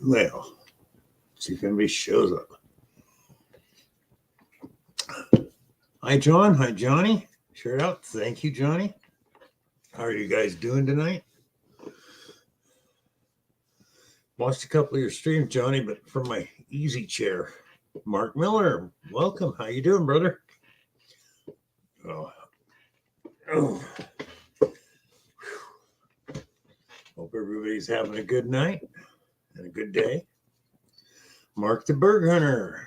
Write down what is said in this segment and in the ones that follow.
Well, see if anybody shows up. Hi, John. Hi, Johnny. Share it out. Thank you, Johnny. How are you guys doing tonight? Watched a couple of your streams, Johnny, but from my easy chair. Mark Miller, welcome. How you doing, brother? Oh. Hope everybody's having a good night and a good day. Mark the Berg Hunter.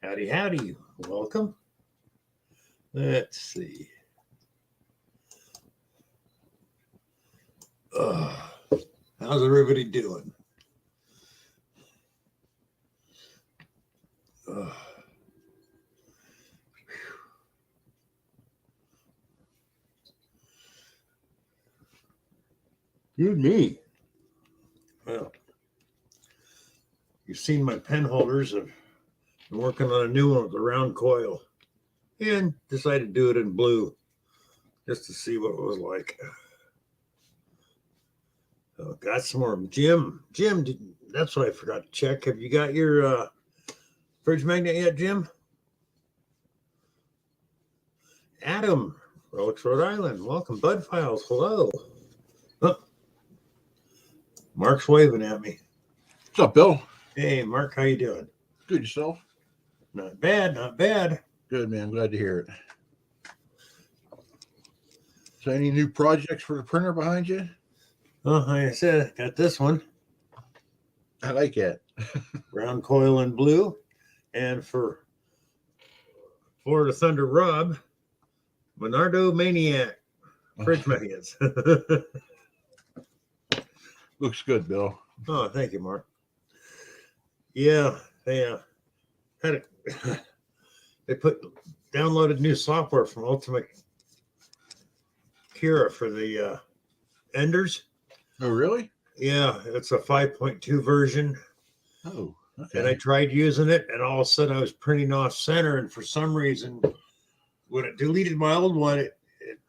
Howdy, howdy. Welcome. Let's see. How's everybody doing? Good me. Well, you've seen my pen holders. I've been working on a new one with a round coil and decided to do it in blue just to see what it was like. Oh, got some more. Jim, that's what I forgot to check. Have you got your fridge magnet yet, Jim? Adam, Rolex, Rhode Island. Welcome. Bud Files. Hello. Oh, Mark's waving at me. What's up, Bill? Hey, Mark, how you doing? Good, yourself? Not bad, not bad. Good, man. Glad to hear it. So, any new projects for the printer behind you? Oh, like I said, got this one. I like it. Round coil in blue. And for Florida Thunder Rob, Monardo Maniac fridge magnets. Looks good, Bill. Oh, thank you, Mark. Yeah, they had it. They downloaded new software from Ultimate Kira for the Enders. Oh, really? Yeah, it's a 5.2 version. Oh, okay. And I tried using it, and all of a sudden I was printing off center, and for some reason, when it deleted my old one, it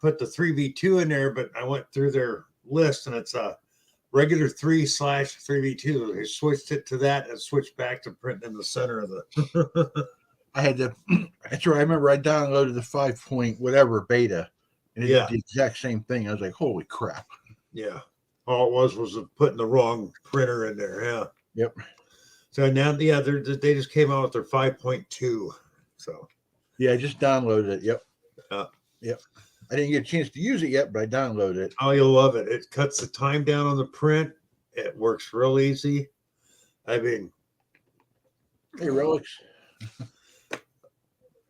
put the 3v2 in there, but I went through their list, and it's a regular 3/3v2. They switched it to that and switched back to printing in the center of the. I had to. That's right. I remember I downloaded the 5 point whatever beta, and it did the exact same thing. I was like, "Holy crap!" Yeah, all it was putting the wrong printer in there. Yeah. Yep. So now, yeah, they just came out with their 5.2. So. Yeah, I just downloaded it. Yep. Yep. I didn't get a chance to use it yet, but I downloaded it. Oh, you'll love it. It cuts the time down on the print. It works real easy. I mean, hey, Rolex.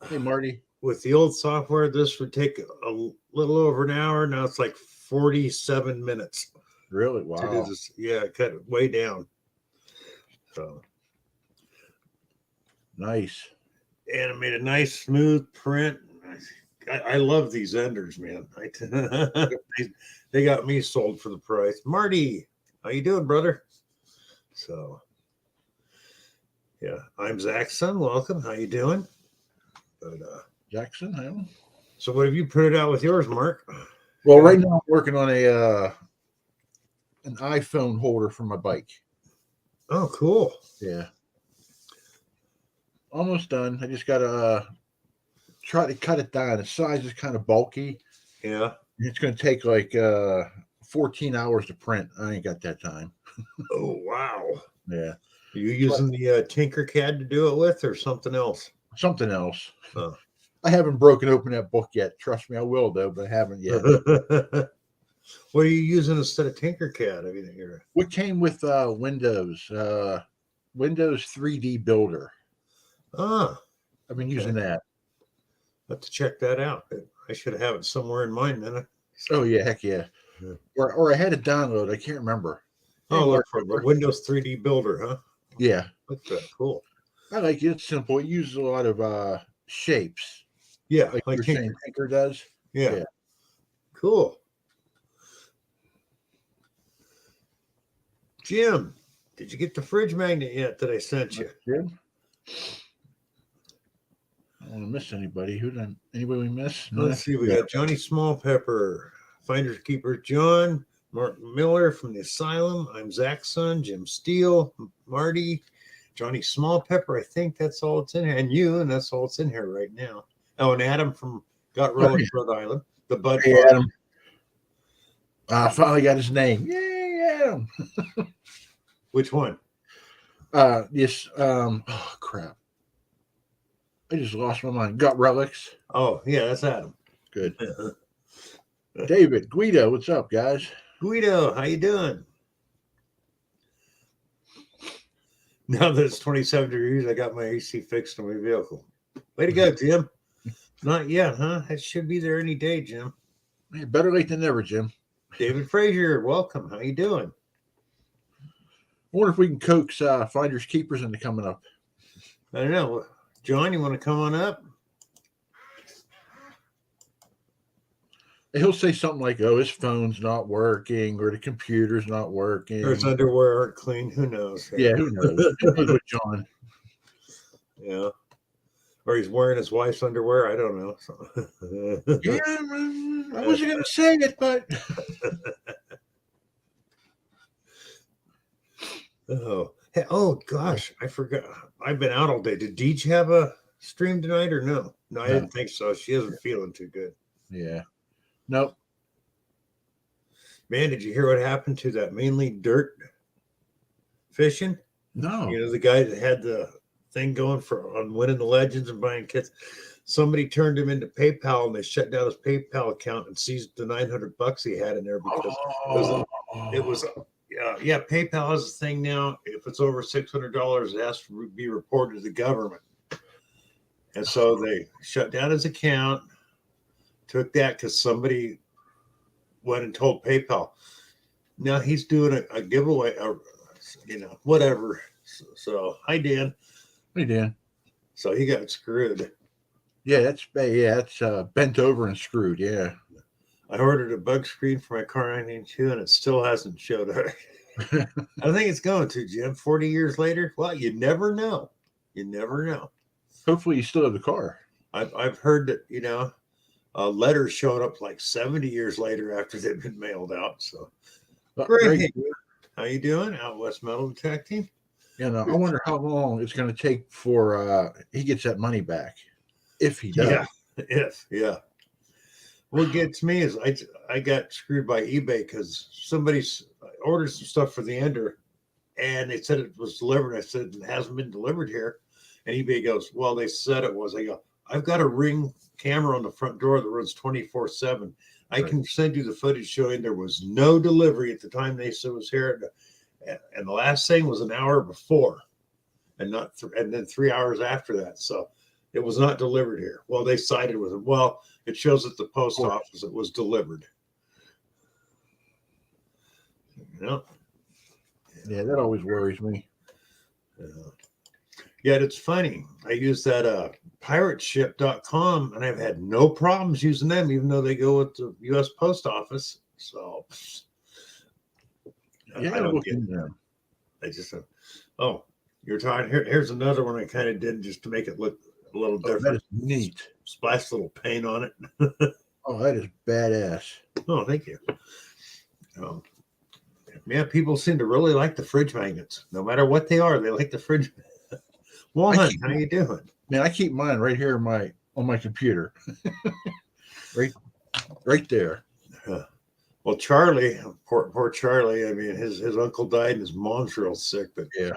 Hey, Marty. With the old software, this would take a little over an hour. Now it's like 47 minutes. Really? Wow. Yeah, cut it way down. So nice. And it made a nice, smooth print. I love these Enders, man. They got me sold for the price. Marty, how you doing, brother? So, yeah, I'm Zach's son. Welcome. How you doing? But Jackson, I am. So, what have you printed out with yours, Mark? Well, right now I'm working on an iPhone holder for my bike. Oh, cool. Yeah. Almost done. I just got to try to cut it down. The size is kind of bulky. Yeah. It's going to take like 14 hours to print. I ain't got that time. Oh, wow. Yeah. Are you using the Tinkercad to do it with or something else? Something else. Oh. I haven't broken open that book yet. Trust me, I will, though, but I haven't yet. What are you using instead of Tinkercad? I mean, what came with Windows? Windows 3D Builder. Ah. I've been using that. I'll have to check that out. I should have it somewhere in mine then. Oh, yeah, heck yeah. Or I had it download. I can't remember. Oh, look for the Windows 3D Builder, huh? Yeah. What's that? Cool. I like it. It's simple. It uses a lot of shapes. Yeah, like you're saying Tinker does. Yeah. Cool. Jim, did you get the fridge magnet yet that I sent you? Jim? I don't want to miss anybody. Anybody we miss? Let's see. We got Johnny Small Pepper, Finders Keepers, John, Mark Miller from the Asylum. I'm Zach's son, Jim Steele, Marty, Johnny Smallpepper. I think that's all it's in here. And you, and that's all it's in here right now. Oh, and Adam from Got Relics, Rhode Island. The Bud Hey, Farm. Adam. I finally got his name. Yay, Adam. Which one? Yes. Oh crap. I just lost my mind. Got Relics. Oh, yeah, that's Adam. Good. David, Guido, what's up, guys? Guido, how you doing? Now that it's 27 degrees, I got my AC fixed on my vehicle. Way to go, Jim. Not yet, huh? It should be there any day, Jim. Hey, better late than never, Jim. David Frazier, welcome. How you doing? I wonder if we can coax Finders Keepers into coming up. I don't know. John, you want to come on up? He'll say something like, "Oh, his phone's not working, or the computer's not working, Or his underwear aren't clean. Who knows? Yeah, who knows? Who knows with John? Yeah. Or he's wearing his wife's underwear. I don't know. Yeah, I wasn't going to say it, but oh gosh, I forgot. I've been out all day. Did Deej have a stream tonight or no? No, I didn't think so. She isn't feeling too good. Yeah. Nope. Man, did you hear what happened to that mainly dirt fishing? No. You know, the guy that had the thing going on winning the legends and buying kits. Somebody turned him into PayPal and they shut down his PayPal account and seized the $900 he had in there because it was PayPal has a thing now. If it's over $600, it has to be reported to the government. And so they shut down his account, took that because somebody went and told PayPal. Now he's doing a giveaway, whatever. So, hi, Dan. Hey, Dan. So he got screwed. Yeah, that's bent over and screwed. Yeah. I ordered a bug screen for my car 992 and it still hasn't showed up. I think it's going to, Jim. 40 years later. Well, you never know. You never know. Hopefully you still have the car. I've heard that, letters showing up like 70 years later after they've been mailed out. So great. How you doing out West Metal Detecting? I wonder how long it's going to take for he gets that money back. If he does. Yeah. What gets me is I got screwed by eBay because somebody ordered some stuff for the Ender and they said it was delivered. I said, it hasn't been delivered here. And eBay goes, well, they said it was. I go, I've got a Ring camera on the front door that runs 24/7. I can send you the footage showing there was no delivery at the time they said it was here. And the last thing was an hour before and and then 3 hours after that. So it was not delivered here. Well, they sided with it. Well, it shows at the post office it was delivered. Yeah, that always worries me. Yet it's funny. I use that pirateship.com and I've had no problems using them, even though they go with the U.S. Post Office. So I don't get them. I just you're talking here's another one I kind of did just to make it look a little different. That is neat. Splash a little paint on it. Oh, that is badass. Oh, thank you. People seem to really like the fridge magnets. No matter what they are, they like the fridge. Juan, how you doing? Man, I keep mine right here on my computer. right there. Well, Charlie, poor Charlie. I mean, his uncle died and his mom's real sick, but yeah.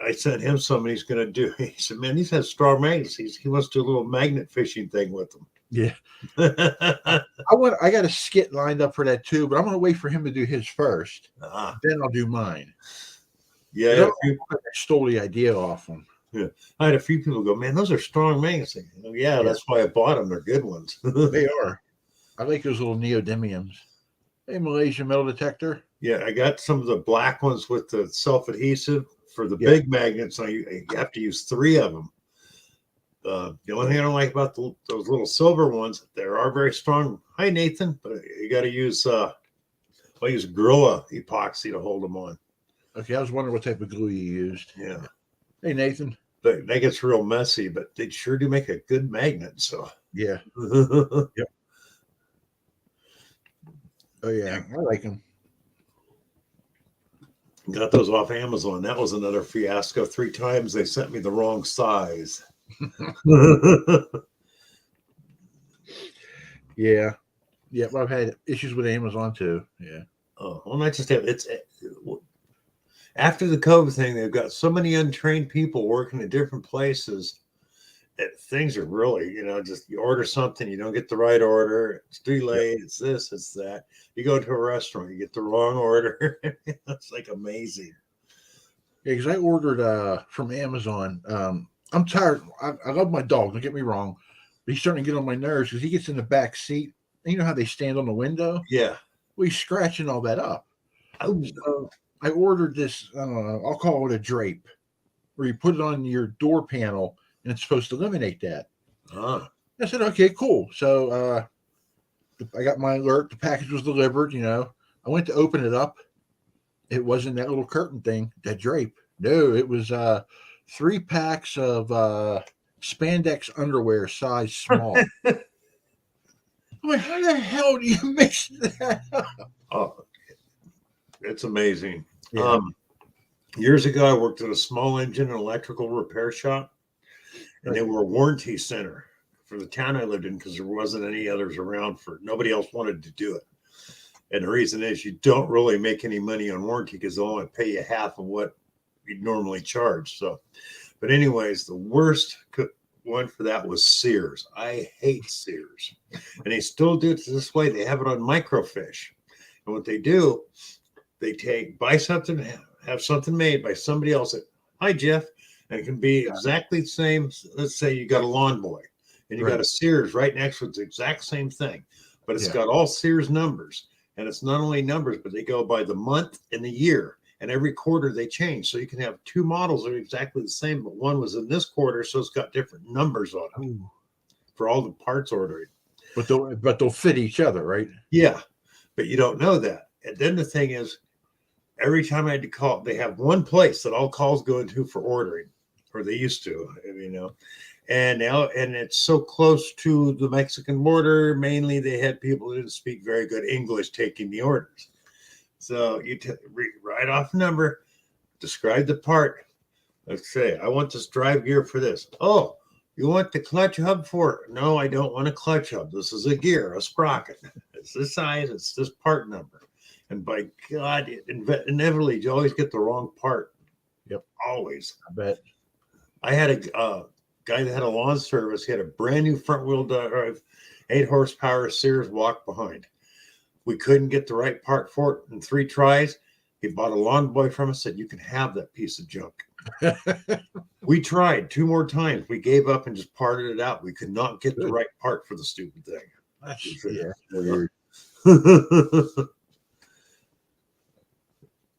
I sent him some and he's going to do. He said, man, these have strong magnets. He wants to do a little magnet fishing thing with them. Yeah. I got a skit lined up for that too, but I'm going to wait for him to do his first. Then I'll do mine. Yeah. I stole the idea off him. Yeah. I had a few people go, man, those are strong magnets. Yeah, that's why I bought them. They're good ones. They are. I like those little neodymiums. Hey, Malaysian Metal Detector. Yeah, I got some of the black ones with the self-adhesive for the big magnets. You have to use 3 of them. The only thing I don't like about those little silver ones, they are very strong. Hi, Nathan. But you got to use I use Gorilla epoxy to hold them on. Okay, I was wondering what type of glue you used. Yeah. Hey, Nathan. That gets real messy, but they sure do make a good magnet. So yeah. Yep. Oh yeah, I like them. Got those off Amazon. That was another fiasco. 3 times they sent me the wrong size. Yeah. Yeah. I've had issues with Amazon too. Yeah. Oh, well, not just that. It's after the COVID thing, they've got so many untrained people working at different places. Things are really, just you order something, you don't get the right order. It's delayed. It's this, it's that. You go to a restaurant, you get the wrong order. It's like amazing. Yeah, because I ordered from Amazon. I'm tired. I love my dog. Don't get me wrong, but he's starting to get on my nerves because he gets in the back seat. And you know how they stand on the window? Yeah. Well, he's scratching all that up. Oh, So I ordered this. I don't know. I'll call it a drape, where you put it on your door panel, and it's supposed to eliminate that. ah, I said, okay, cool. So I got my alert. The package was delivered. I went to open it up. It wasn't that little curtain thing, that drape. No, it was 3 packs of spandex underwear, size small. I'm like, how the hell do you mix that up? oh, it's amazing. Yeah. Years ago, I worked at a small engine and electrical repair shop, and they were a warranty center for the town I lived in because there wasn't any others around nobody else wanted to do it. And the reason is you don't really make any money on warranty because they'll only pay you half of what you'd normally charge. So, but anyways, the worst one for that was Sears. I hate Sears. And they still do it this way. They have it on microfiche. And what they do, they buy something, have something made by somebody else. Hi, Jeff. And it can be exactly the same. Let's say you got a Lawn Boy and you got a Sears right next to it. It's the exact same thing, but it's got all Sears numbers. And it's not only numbers, but they go by the month and the year. And every quarter they change. So you can have 2 models that are exactly the same, but one was in this quarter, so it's got different numbers on it for all the parts ordering. But they'll fit each other, right? Yeah, but you don't know that. And then the thing is, every time I had to call, they have one place that all calls go into for ordering, or they used to, And now, and it's so close to the Mexican border. Mainly, they had people who didn't speak very good English taking the orders. So you write off a number, describe the part. Let's say, I want this drive gear for this. Oh, you want the clutch hub for it? No, I don't want a clutch hub. This is a gear, a sprocket. It's this size. It's this part number. And by God, inevitably, you always get the wrong part. Yep. Always. I bet. I had a guy that had a lawn service. He had a brand new front wheel drive, 8 horsepower Sears walk behind. We couldn't get the right part for it in 3 tries. He bought a Lawn Boy from us, said, you can have that piece of junk. We tried 2 more times. We gave up and just parted it out. We could not get the right part for the stupid thing. That's weird.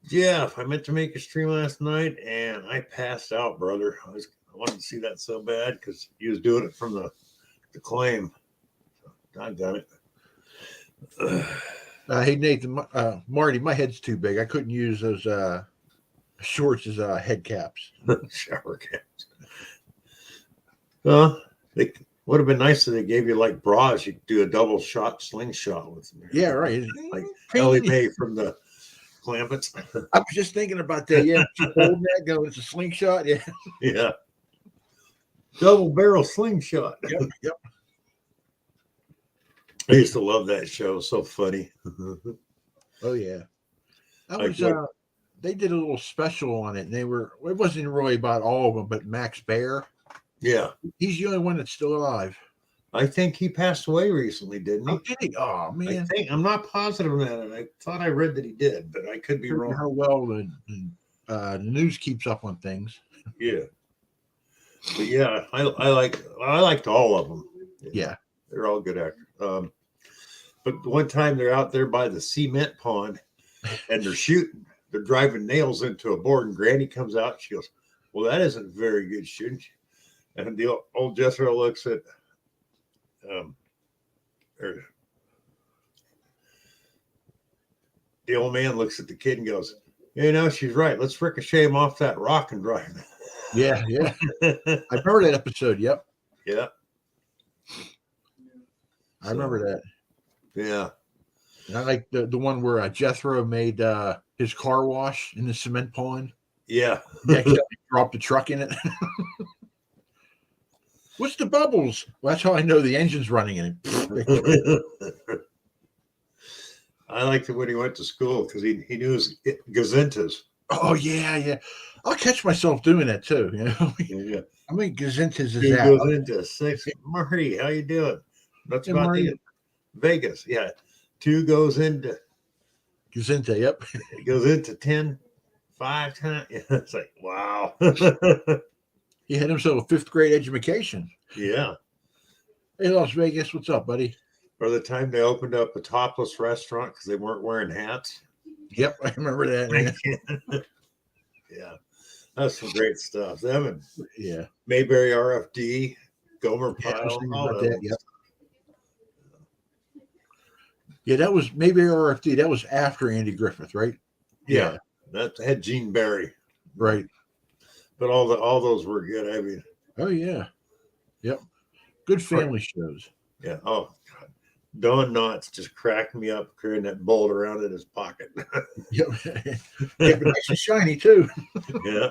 Jeff, I meant to make a stream last night and I passed out, brother. I wanted to see that so bad because he was doing it from the claim. Doggone it. Hey, Nathan, Marty, my head's too big. I couldn't use those shorts as head caps. Shower caps. Well, they would have been nice if they gave you like bras. You could do a double shot slingshot with them. Yeah, right. Like Ellie Mae from the Clampets. I was just thinking about that. Yeah, holding that going, it's a slingshot. Yeah. Yeah. Double barrel slingshot. Yep. I used to love that show. So funny. Oh yeah. That was they did a little special on it, and it wasn't really about all of them, but Max Baer. Yeah. He's the only one that's still alive. I think he passed away recently, didn't he? Oh, did he? Oh man. I'm not positive on that. I thought I read that he did, but I could be wrong. How well the news keeps up on things. Yeah. But yeah, I liked all of them. Yeah. They're all good actors. But one time they're out there by the cement pond and they're shooting. They're driving nails into a board, and Granny comes out. She goes, "Well, that isn't very good shooting." And the old Jethro looks at the old man looks at the kid and goes, she's right. Let's ricochet him off that rock and drive. Yeah. I remember that episode. Yep. Yeah. I remember that. Yeah. And I like the one where Jethro made his car wash in the cement pond. Yeah. He accidentally dropped the truck in it. What's the bubbles? Well, that's how I know the engine's running in it. I liked it when he went to school because he knew his gazintas. Oh yeah. I'll catch myself doing that too. You know, Yeah. I mean, gazintas is Two that. goes into six. Marty, how you doing? That's Hey, about Marty. it. Vegas. Yeah. Two goes into Gazinta, yep. it goes into 10, 5 times. Yeah, it's like wow. He had himself a 5th grade education. Yeah. Hey, Las Vegas, what's up, buddy? Or the time they opened up a topless restaurant because they weren't wearing hats. Yep, I remember that. Yeah. That's some great stuff. Them and Yeah. Mayberry RFD, Gomer Yeah, I was Pyle, thinking all about that. that, yep. Yeah, that was maybe RFD. That was after Andy Griffith, right? Yeah. That had Gene Barry. Right. But all those were good. I mean, Oh yeah. Yep. Good family shows. yeah. Oh God. Don Knotts just cracked me up carrying that bolt around in his pocket. Yep. Yeah, but nice and shiny too. Yeah.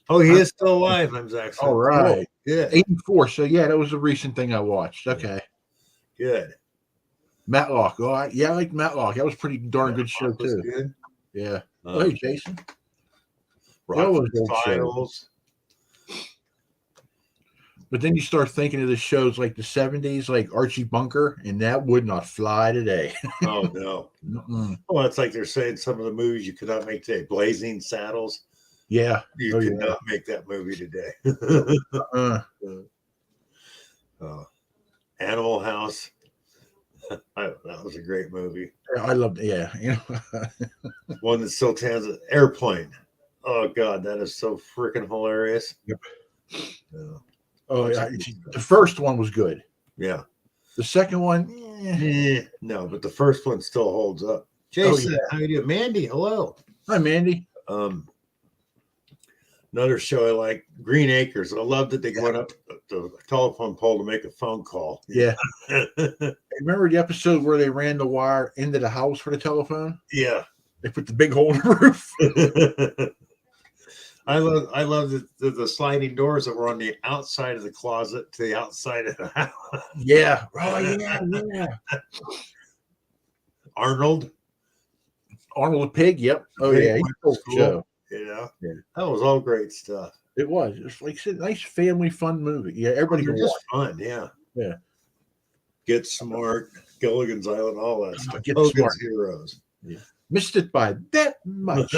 Oh, he is still alive. I'm actually. All right. Oh, yeah. 84. So yeah, that was a recent thing I watched. Okay. Good. Matlock. Oh, I liked Matlock. That was pretty darn good show Was too. good. Yeah. Oh, hey, Jason. Rockford old shows. Files. But then you start thinking of the shows like the 70s, like Archie Bunker, and that would not fly today. Oh no. Well, it's like they're saying some of the movies you could not make today. Blazing Saddles. Yeah. You could not make that movie today. Animal House. That was a great movie. I loved it. Yeah. You know. One that still stands. Airplane. Oh God, that is so freaking hilarious. Yep. Yeah. Oh, yeah. The first one was good. Yeah. The second one, no, but the first one still holds up. Jason, how you doing? Mandy, hello. Hi, Mandy. Another show I like, Green Acres. I love that they went up the telephone pole to make a phone call. Yeah. Remember the episode where they ran the wire into the house for the telephone? Yeah. They put the big hole in the roof. I love the sliding doors that were on the outside of the closet to the outside of the house. Yeah. Oh, yeah. Arnold the Pig. Yep. Oh, yeah. Show. Yeah. That was all great stuff. It was. It's like a nice family fun movie. Yeah, everybody can just watch. Fun. Yeah. Yeah. Get Smart, Gilligan's Island, all that stuff. Get Hogan's Smart. Heroes. Yeah. Missed it by that much.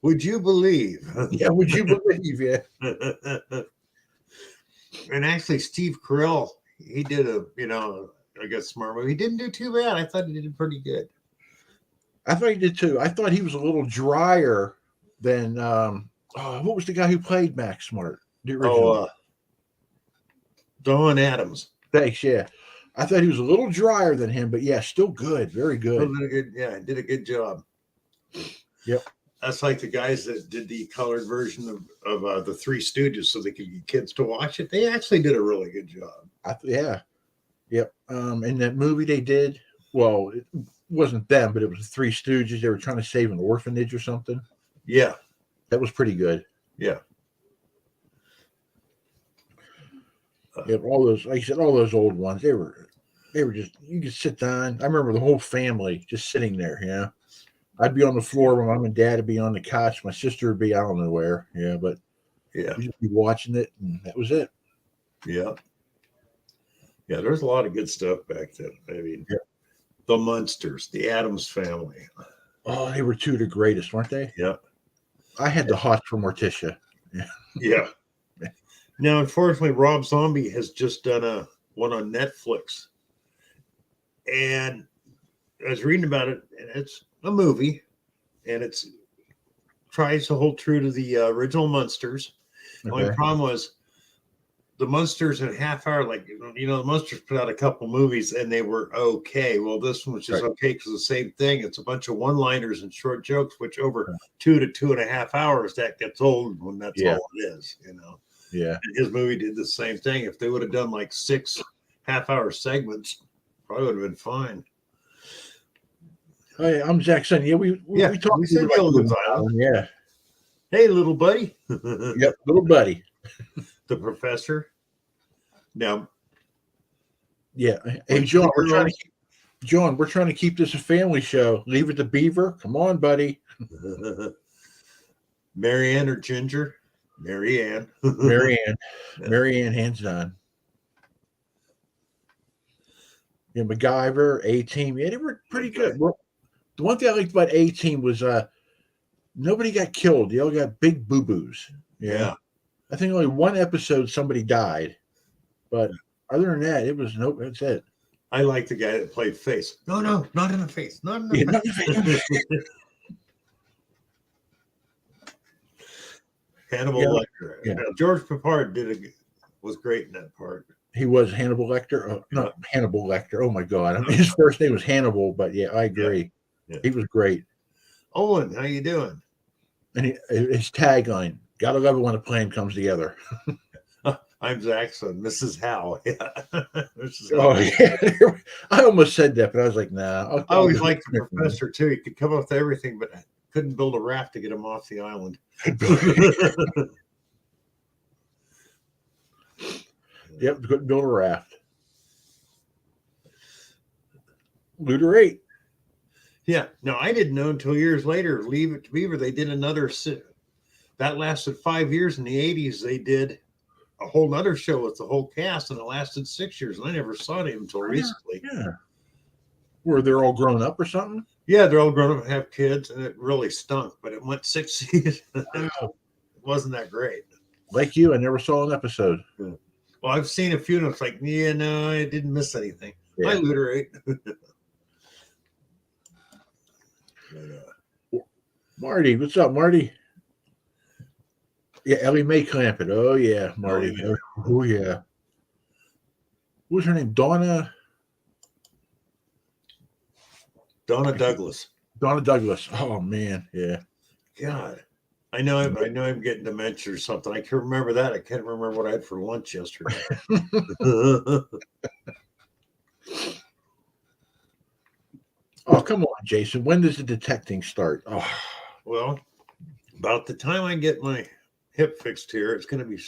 Would you believe? Yeah, would you believe? Yeah. And actually, Steve Carell, he did I guess Smart movie. He didn't do too bad. I thought he did pretty good. I thought he did too. I thought he was a little drier than what was the guy who played Max Smart? The original. Don Adams. Thanks, yeah. I thought he was a little drier than him, but yeah, still good. Very good. Did a good job. Yep. That's like the guys that did the colored version of the Three Stooges so they could get kids to watch it. They actually did a really good job. Yeah. Yep. In that movie they did, well, it wasn't them, but it was the Three Stooges. They were trying to save an orphanage or something. Yeah. That was pretty good. Yeah. Yep, all those, like I said, all those old ones, they were just, you could sit down. I remember the whole family just sitting there, you know. I'd be on the floor, my mom and dad would be on the couch, my sister would be, I don't know where, but yeah, we'd just be watching it, and that was it. Yeah. Yeah, there's a lot of good stuff back then. I mean, the Munsters, the Addams Family. Oh, they were two of the greatest, weren't they? Yeah. I had the hots for Morticia. Yeah. Now, unfortunately, Rob Zombie has just done one on Netflix. And I was reading about it, and it's a movie, and it tries to hold true to the original Munsters. The only problem was the Munsters in a half hour, like, the Munsters put out a couple movies, and they were okay. Well, this one was just okay because the same thing. It's a bunch of one-liners and short jokes, which over 2 to 2.5 hours, that gets old when that's all it is, Yeah. And his movie did the same thing. If they would have done like 6 half-hour segments, Probably would have been fine. Hey, I'm Zach Son. Yeah, we talked we said about Gilligan's Gilligan's Island. Yeah. Hey, little buddy. Yep, little buddy. The professor. Now, Yeah. Hey, when John, the we're trying to keep this a family show. Leave it to Beaver. Come on, buddy. Marianne or Ginger? Marianne. Marianne, hands down. Yeah, MacGyver, A-Team. Yeah, they were pretty good. Well, the one thing I liked about A-Team was nobody got killed. They all got big boo-boos. Yeah. I think only one episode somebody died. But other than that, it was nope, that's it. I like the guy that played Face. No, not in the face. Not in the Yeah, face. not the face. Hannibal Yeah, Lecter. yeah. Now, George Peppard was great in that part. He was Hannibal Lecter. Oh, not Hannibal Lecter. Oh my God. I mean, his first name was Hannibal, but yeah, I agree. Yeah. He was great. Owen, how you doing? And his tagline, gotta love it when a plan comes together. I'm Zaxxon, Mrs. Howe. Yeah. Mrs. Oh, Howe. yeah. I almost said that, but I was like, nah. I always liked the professor too. He could come up with everything, but couldn't build a raft to get him off the island. Yep, couldn't build a raft. Looter 8. Yeah. No, I didn't know until years later. Leave It to Beaver. They did another. That lasted 5 years. In the 80s, they did a whole nother show with the whole cast, and it lasted 6 years. And I never saw them until recently. Yeah. Where they're all grown up or something? Yeah, they're all grown up and have kids, and it really stunk. But it went 6 seasons. It wasn't that great. Like you, I never saw an episode. Yeah. Well, I've seen a few, and it's like, yeah, no, I didn't miss anything. Yeah. Hi, Looter 8. Marty, what's up, Marty? Yeah, Ellie Mae Clampett. Oh yeah, Marty. Oh yeah. What was her name? Donna Douglas. Donna Douglas. Oh man, yeah. God, I know I'm getting dementia or something. I can remember that. I can't remember what I had for lunch yesterday. Oh, come on, Jason. When does the detecting start? Oh, well, about the time I get my hip fixed here, it's going to be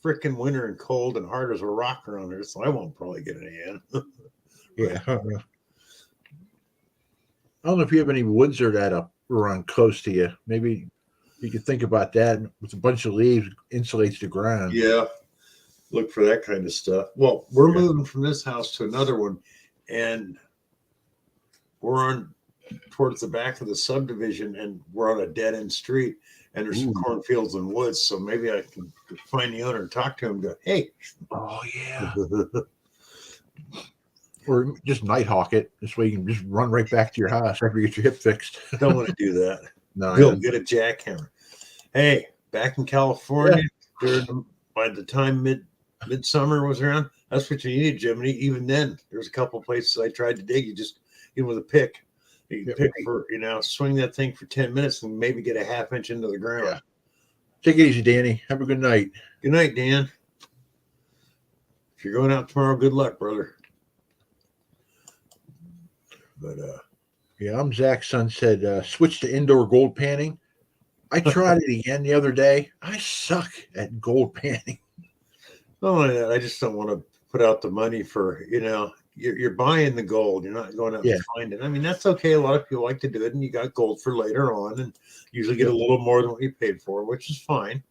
freaking winter and cold and hard as a rock around here, so I won't probably get any in. yeah. I don't know if you have any woods or that up around close to you. Maybe you could think about that with a bunch of leaves, insulates the ground. Yeah, look for that kind of stuff. Well, we're moving from this house to another one, and we're on towards the back of the subdivision, and we're on a dead end street, and there's some cornfields and woods. So maybe I can find the owner and talk to him and go, hey. Oh yeah. Or just Nighthawk it. This way you can just run right back to your house after you get your hip fixed. Don't want to do that. No, Go get a jackhammer. Hey, back in California, by the time midsummer was around, that's what you needed, Jiminy. Even then, there's a couple places I tried to dig. You just with a pick. You can pick for, swing that thing for 10 minutes and maybe get a half inch into the ground. Yeah. Take it easy, Danny. Have a good night. Good night, Dan. If you're going out tomorrow, good luck, brother. But yeah, I'm Zach Sunset. Switch to indoor gold panning. I tried it again the other day. I suck at gold panning. not only that, I just don't want to put out the money for, you're buying the gold. You're not going out and finding it. I mean, that's okay. A lot of people like to do it, and you got gold for later on, and usually get a little more than what you paid for, which is fine.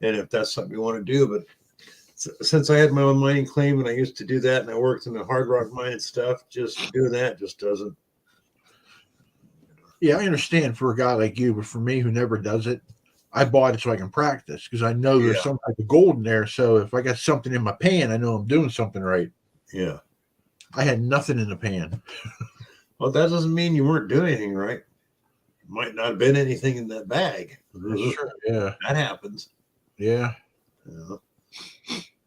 And if that's something you want to do, but since I had my own mining claim and I used to do that, and I worked in the hard rock mine and stuff, just doing that just doesn't. Yeah, I understand for a guy like you, but for me who never does it, I bought it so I can practice because I know there's some type of gold in there. So if I got something in my pan, I know I'm doing something right. Yeah. I had nothing in the pan. Well, that doesn't mean you weren't doing anything right. Might not have been anything in that bag. That's true. Yeah. That happens. Yeah. Yeah.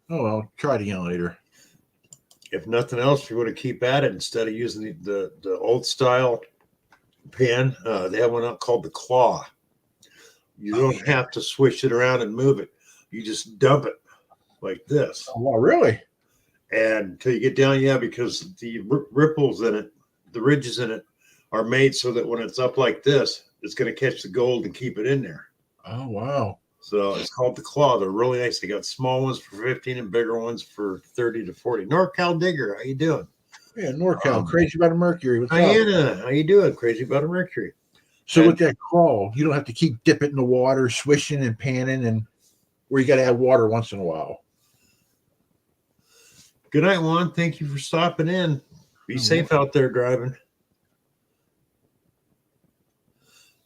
Oh, well, try it again later. If nothing else, if you want to keep at it, instead of using the old style pan, they have one out called the Claw. You don't have to swish it around and move it. You just dump it like this. Oh, wow, really? And until you get down, yeah, because the ripples in it, the ridges in it, are made so that when it's up like this, it's going to catch the gold and keep it in there. Oh, wow. So it's called the claw. They're really nice. They got small ones for 15 and bigger ones for 30 to 40. NorCal Digger, how you doing? Yeah, NorCal, crazy about a Mercury. What's up? Diana, how you doing? Crazy about a Mercury. So with that crawl, you don't have to keep dipping in the water, swishing and panning, and where you got to add water once in a while. Good night, Juan. Thank you for stopping in. Be safe out there driving.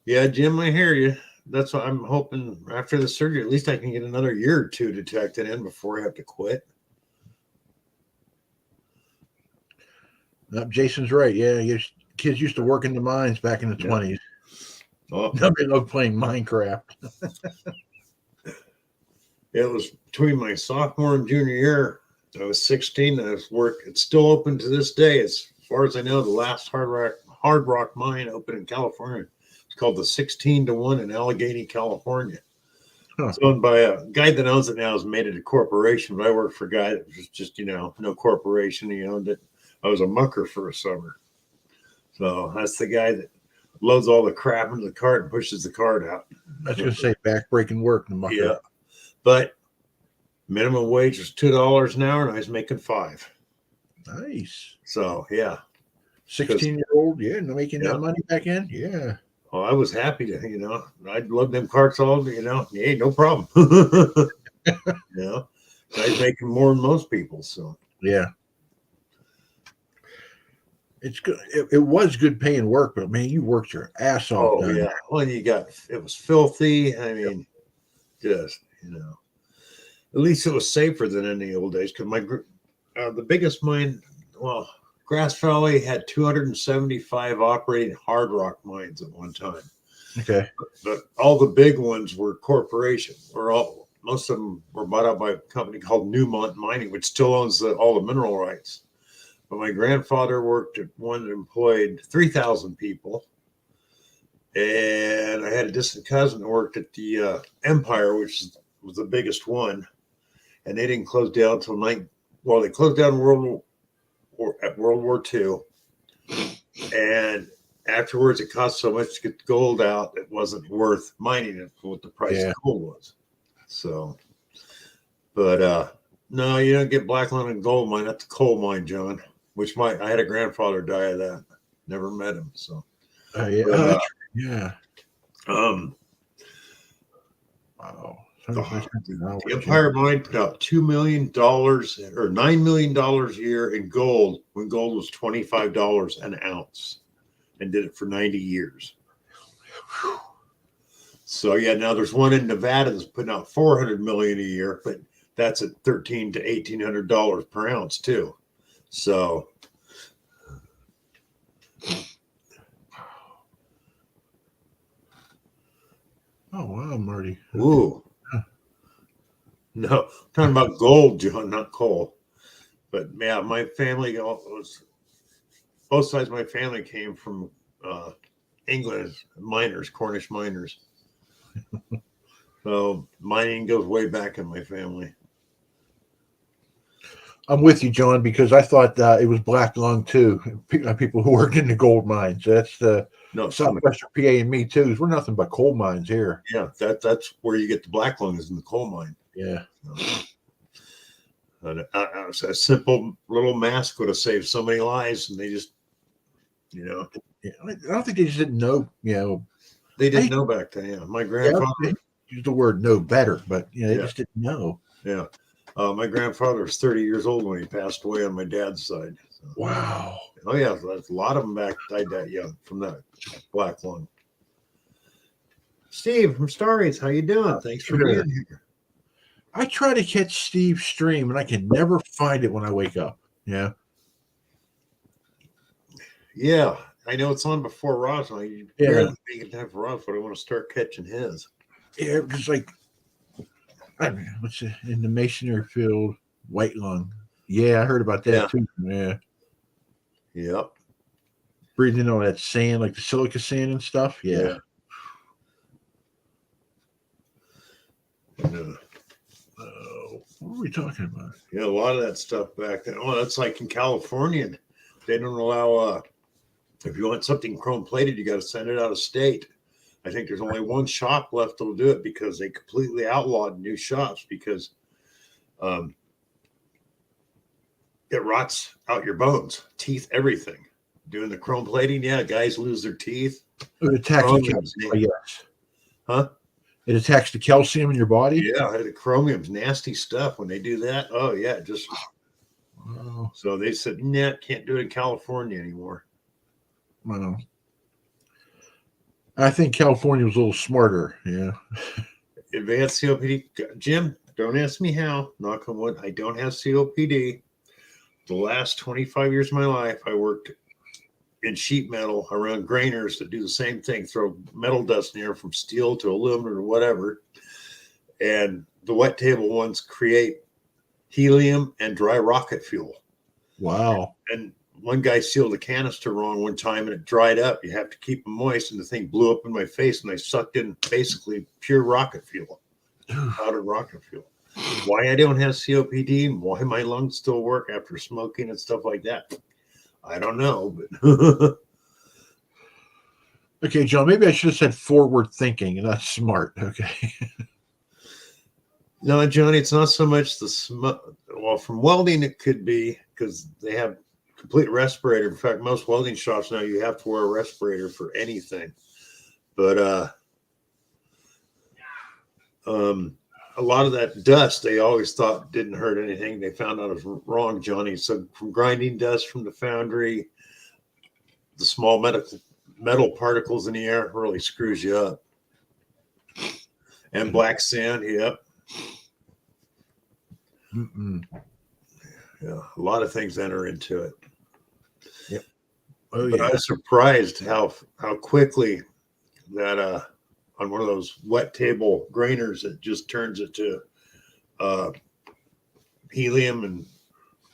Yeah, Jim, I hear you. That's what I'm hoping after the surgery. At least I can get another year or two detected in before I have to quit. Jason's right. Yeah, kids used to work in the mines back in the 20s. Oh. Nobody loved playing Minecraft. It was between my sophomore and junior year. I was 16. I was work. It's still open to this day. As far as I know, the last hard rock mine open in California. It's called the 16-1 in Allegheny, California. Huh. It's owned by a guy that owns it now. Has made it a corporation, but I worked for a guy that was just no corporation. He owned it. I was a mucker for a summer. So that's the guy that loads all the crap into the cart and pushes the cart out. I was going to say back-breaking work. Yeah. But minimum wage was $2 an hour, and I was making $5. Nice. So, yeah. 16-year-old, making that money back in? Yeah. Well, I was happy to, I'd love them carts all, hey, no problem. I was making more than most people, so. Yeah. It's good. It was good paying work, but man, you worked your ass off. Oh, yeah. Well, it was filthy. I mean, just, at least it was safer than in the old days. Because the biggest mine, Grass Valley had 275 operating hard rock mines at one time. Okay. But all the big ones were corporation, most of them were bought out by a company called Newmont Mining, which still owns all the mineral rights. But my grandfather worked at one that employed 3,000 people. And I had a distant cousin that worked at the Empire, which was the biggest one. And they didn't close down until they closed down World War II. And afterwards, it cost so much to get the gold out, it wasn't worth mining it for what the price of gold was. So, but no, you don't get Black Lung gold mine. That's a coal mine, John. Which I had a grandfather die of that. Never met him. So, yeah. Wow. The Empire Mine put out $2 million or $9 million a year in gold when gold was $25 an ounce, and did it for 90 years. So now there's one in Nevada that's putting out $400 million a year, but that's at $1,300 to $1,800 per ounce too. So, oh wow, Marty. Ooh. No, I'm talking about gold, John, not coal. But yeah, my family both sides of my family came from England, miners, Cornish miners. So mining goes way back in my family. I'm with you, John, because I thought it was Black Lung too. People who worked in the gold mines. That's the Southwestern PA and me too. We're nothing but coal mines here. Yeah, that's where you get the Black Lung, is in the coal mine. Yeah. A simple little mask would have saved so many lives, and they just, I don't think they just didn't know. They didn't know back then. Yeah, my grandfather used the word "know better," but they just didn't know. Yeah. My grandfather was 30 years old when he passed away on my dad's side. So. Wow. Oh, yeah. A lot of them died that young from that Black Lung. Steve from Starries, how you doing? Thanks for being here. I try to catch Steve's stream, and I can never find it when I wake up. Yeah. Yeah. I know it's on before Ross. I barely make time for Ross, but I want to start catching his. Yeah, because I don't know, what's it, in the masonry field, White Lung. Yeah, I heard about that too. Yeah. Yep. Breathing in all that sand, like the silica sand and stuff. Yeah. What are we talking about? Yeah, a lot of that stuff back then. Oh, that's like in California. They don't allow if you want something chrome plated, you got to send it out of state. I think there's only one shop left that'll do it because they completely outlawed new shops because um, it rots out your bones, teeth, everything. Doing the chrome plating, yeah, guys lose their teeth. It attacks the Chromium's calcium, yes. Huh? It attacks the calcium in your body. Yeah, the chromium's nasty stuff when they do that. Oh yeah, just Wow. so they said, nah, can't do it in California anymore. Wow. I think California was a little smarter. Yeah. Advanced COPD. Jim, don't ask me how. Knock on wood. I don't have COPD. The last 25 years of my life, I worked in sheet metal around grainers that do the same thing, throw metal dust in there from steel to aluminum or whatever. And the wet table ones create helium and dry rocket fuel. Wow. And one guy sealed a canister wrong one time and it dried up. You have to keep them moist, and the thing blew up in my face, and I sucked in basically pure rocket fuel, powdered rocket fuel. Why I don't have COPD and why my lungs still work after smoking and stuff like that, I don't know. But Okay, John, maybe I should have said forward thinking and not smart. Okay. no, Johnny, it's not so much the smoke. Well, from welding, it could be because they have complete respirator. In fact, most welding shops now you have to wear a respirator for anything. But a lot of that dust they always thought didn't hurt anything. They found out it was wrong, Johnny. So from grinding dust from the foundry, the small metal particles in the air really screws you up. And black sand, yep. Mm-mm. Yeah, a lot of things enter into it. Yep. Oh But yeah. I was surprised how quickly that on one of those wet table grainers it just turns it to helium and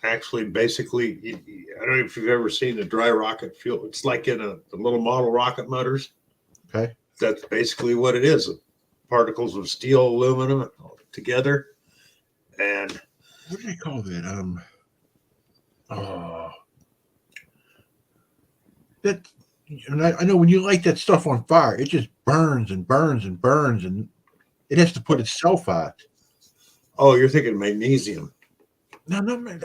actually basically I don't know if you've ever seen the dry rocket fuel. It's like in the little model rocket motors. Okay. That's basically what it is. Particles of steel, aluminum together. And What do they call that? That, and I know when you light that stuff on fire, it just burns and burns and burns, and it has to put itself out. oh, you're thinking magnesium. No,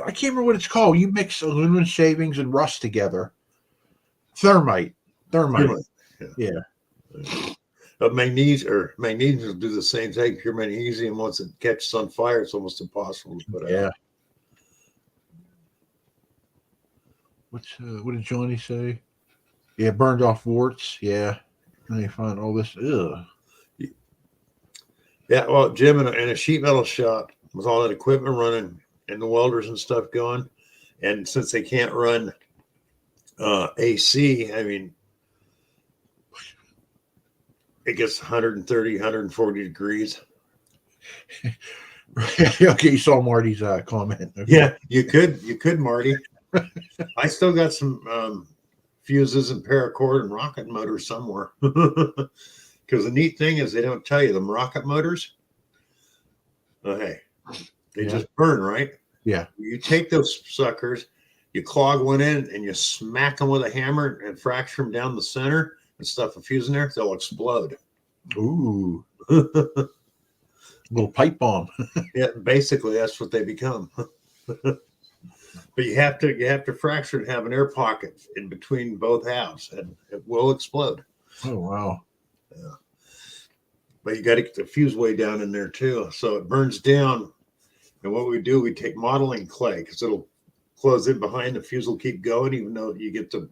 I can't remember what it's called. You mix aluminum shavings and rust together. Thermite. Yeah. Yeah. But magnesium will do the same thing. Pure magnesium, once it catches on fire, it's almost impossible to put out. Yeah. What did Johnny say? Yeah, burned off warts. Yeah. And they find all this. Ugh. Yeah, well, Jim, in a sheet metal shop with all that equipment running and the welders and stuff going, and since they can't run AC, I mean, it gets 130, 140 degrees. Okay, you saw Marty's comment. Okay. Yeah, you could, Marty. I still got some fuses and paracord and rocket motors somewhere. Because the neat thing is they don't tell you them rocket motors. Hey, they just burn, right? Yeah. You take those suckers, you clog one in, and you smack them with a hammer and fracture them down the center and stuff a fuse in there, they'll explode. Ooh. Little pipe bomb. Yeah, basically that's what they become. But you have to fracture and have an air pocket in between both halves, and it will explode. Oh wow. Yeah. But you got to get the fuse way down in there too, so it burns down. And what we do, we take modeling clay because it'll close in behind. The fuse will keep going, even though you get the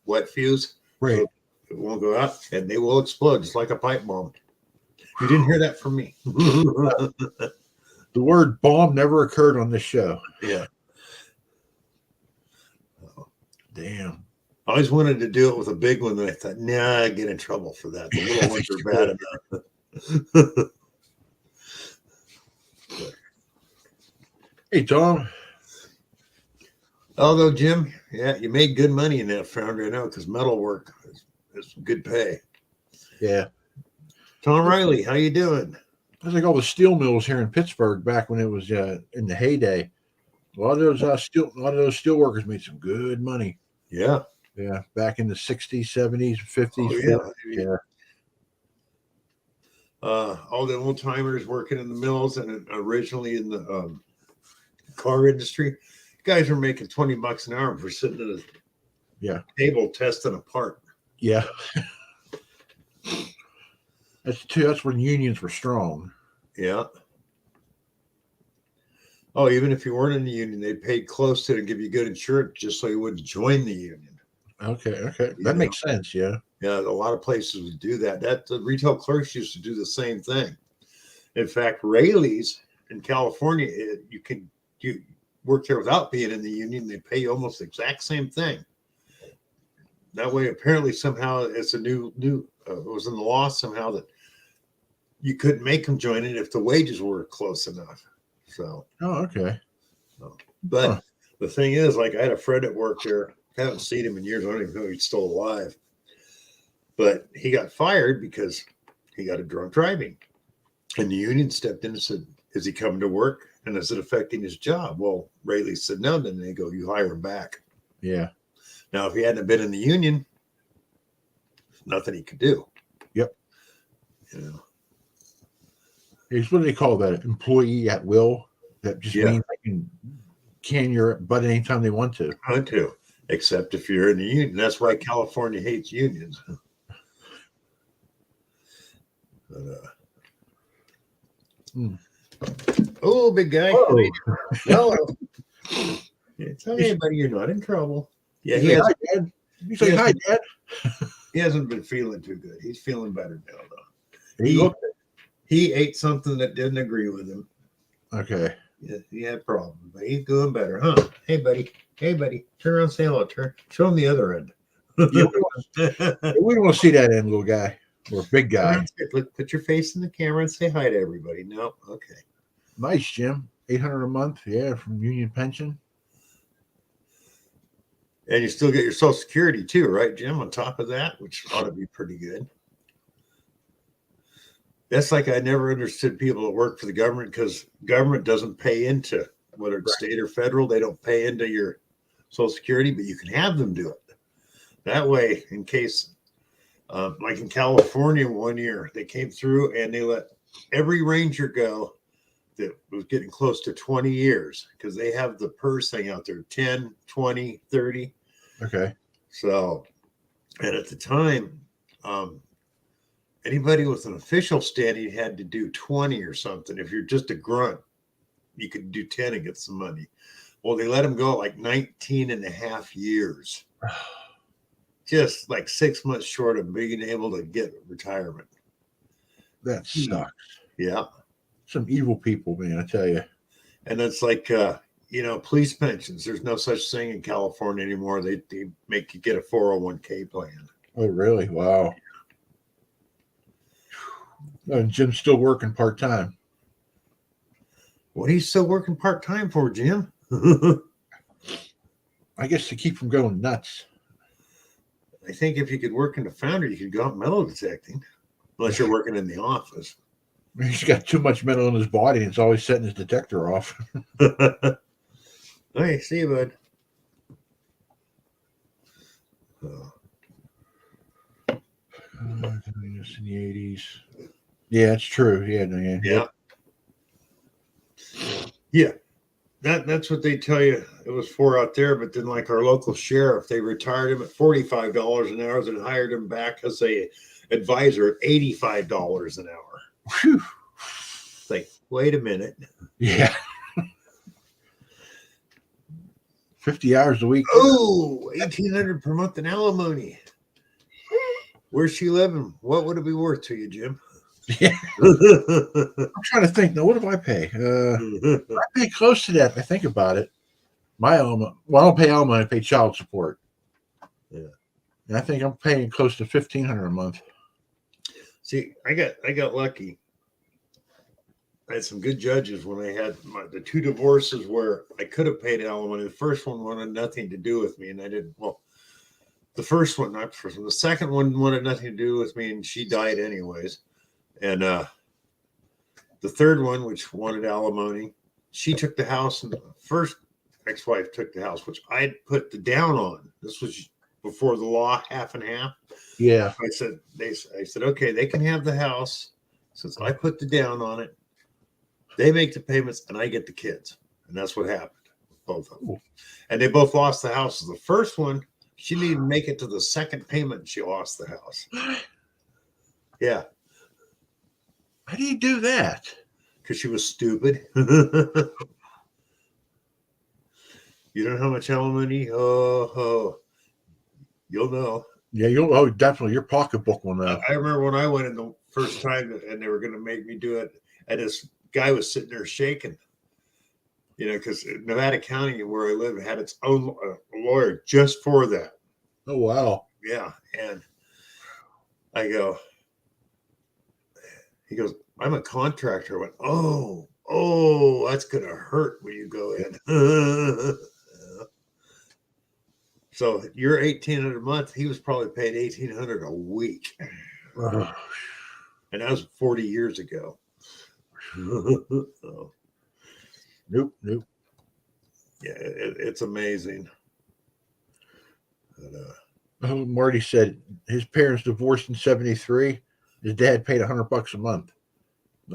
wet fuse. Right. So it won't go out, and they will explode just like a pipe bomb. You didn't hear that from me. The word bomb never occurred on this show. Yeah. Damn. I always wanted to do it with a big one, and I thought, nah, I get in trouble for that. The little ones are bad enough. Hey, Tom. Although, Jim, yeah, you made good money in that foundry, I know, because metal work is good pay. Yeah. Tom Riley, how you doing? It's like all the steel mills here in Pittsburgh back when it was in the heyday. A lot of those steel workers made some good money. Yeah. Yeah, back in the 60s, 70s, 50s, Oh 40s. yeah. Yeah. All the old timers working in the mills and originally in the car industry, guys are making $20 an hour for sitting at a Yeah. table testing a part. Yeah. That's when unions were strong. Yeah. Oh, even if you weren't in the union, they paid close to it and give you good insurance just so you wouldn't join the union. Okay. You That know? makes sense. Yeah. Yeah, a lot of places would do that. The retail clerks used to do the same thing. In fact, Rayleigh's in California, you work there without being in the union. They pay you almost the exact same thing. That way, apparently, somehow it's a new it was in the law somehow that you couldn't make them join it if the wages were close enough. So, Oh, okay. but the thing is, like I had a friend at work there. I haven't seen him in years. I don't even know if he's still alive. But he got fired because he got a drunk driving. And the union stepped in and said, is he coming to work? And is it affecting his job? Well, Rayleigh said no. Then they go, you hire him back. Yeah. Now, if he hadn't been in the union, nothing he could do. Yep. You know. It's what do they call that? Employee at will. That just Yeah. means they can your butt anytime they want to. I too, except if you're in the union. That's why California hates unions. But, oh, big guy. Whoa. Hello. Tell everybody you're not in trouble. Yeah, You say hi, Dad. You say hi, Dad. He hasn't been feeling too good. He's feeling better now, though. He He ate something that didn't agree with him. okay. Yeah, he had problems, but he's doing better, huh? Hey, buddy. Hey, buddy. Turn around, say hello. Show him the other end. Yeah, we don't want to see that end, little guy or big guy. Put your face in the camera and say hi to everybody. No, okay. Nice, Jim. $800 a month, yeah, from union pension. And you still get your Social Security too, right, Jim? On top of that, which ought to be pretty good. That's like I never understood people that work for the government because government doesn't pay into whether it's state or federal. They don't pay into your Social Security, but you can have them do it. That way, in case, like in California one year, they came through and they let every ranger go that was getting close to 20 years because they have the PERS thing out there, 10, 20, 30. Okay. So, and at the time, anybody with an official standing had to do 20 or something. If you're just a grunt, you could do 10 and get some money. Well, they let them go at like 19 and a half years. Just like 6 months short of being able to get retirement. That sucks. Yeah. Some evil people, man, I tell you. And it's like, police pensions. There's no such thing in California anymore. They make you get a 401k plan. Oh, really? Wow. And Jim's still working part-time. What are you still working part-time for, Jim? I guess to keep from going nuts. I think if you could work in the foundry, you could go out metal detecting, unless you're working in the office. He's got too much metal in his body and it's always setting his detector off. Hey, see you, bud. In the 80s. Yeah, it's true. Yeah. Yeah. That's what they tell you it was for out there. But then, like our local sheriff, they retired him at $45 an hour and hired him back as a advisor at $85 an hour. Whew. It's like, wait a minute. Yeah. 50 hours a week. Oh, $1,800 per month in alimony. Where's she living? What would it be worth to you, Jim? Yeah. I'm trying to think. Now, what do I pay? I pay close to that if I think about it. My alimony. Well, I don't pay alimony. I pay child support. Yeah. And I think I'm paying close to $1,500 a month. See, I got lucky. I had some good judges when I had the two divorces where I could have paid alimony. The first one wanted nothing to do with me, and I didn't. Well, the first one, not the first one. The second one wanted nothing to do with me, and she died anyways. And The third one, which wanted alimony, she took the house, and the first ex-wife took the house, which I had put the down on. This was before the law, half and half. Yeah. I said, okay, they can have the house since I put the down on it. They make the payments and I get the kids. And that's what happened with both of them. Cool. And they both lost the houses. The first one, she didn't even make it to the second payment. And she lost the house. Yeah. How do you do that? Because she was stupid. You don't know how much alimony? Oh, you'll know. Yeah, definitely your pocketbook will know. I remember when I went in the first time and they were going to make me do it, and this guy was sitting there shaking, because Nevada County, where I live, had its own lawyer just for that. Oh, wow. Yeah. And he goes, I'm a contractor. I went, oh, that's going to hurt when you go in. So you're $1,800 a month. He was probably paid $1,800 a week. And that was 40 years ago. So, Nope. yeah, it's amazing. But, Marty said his parents divorced in 73. His dad paid $100 a month.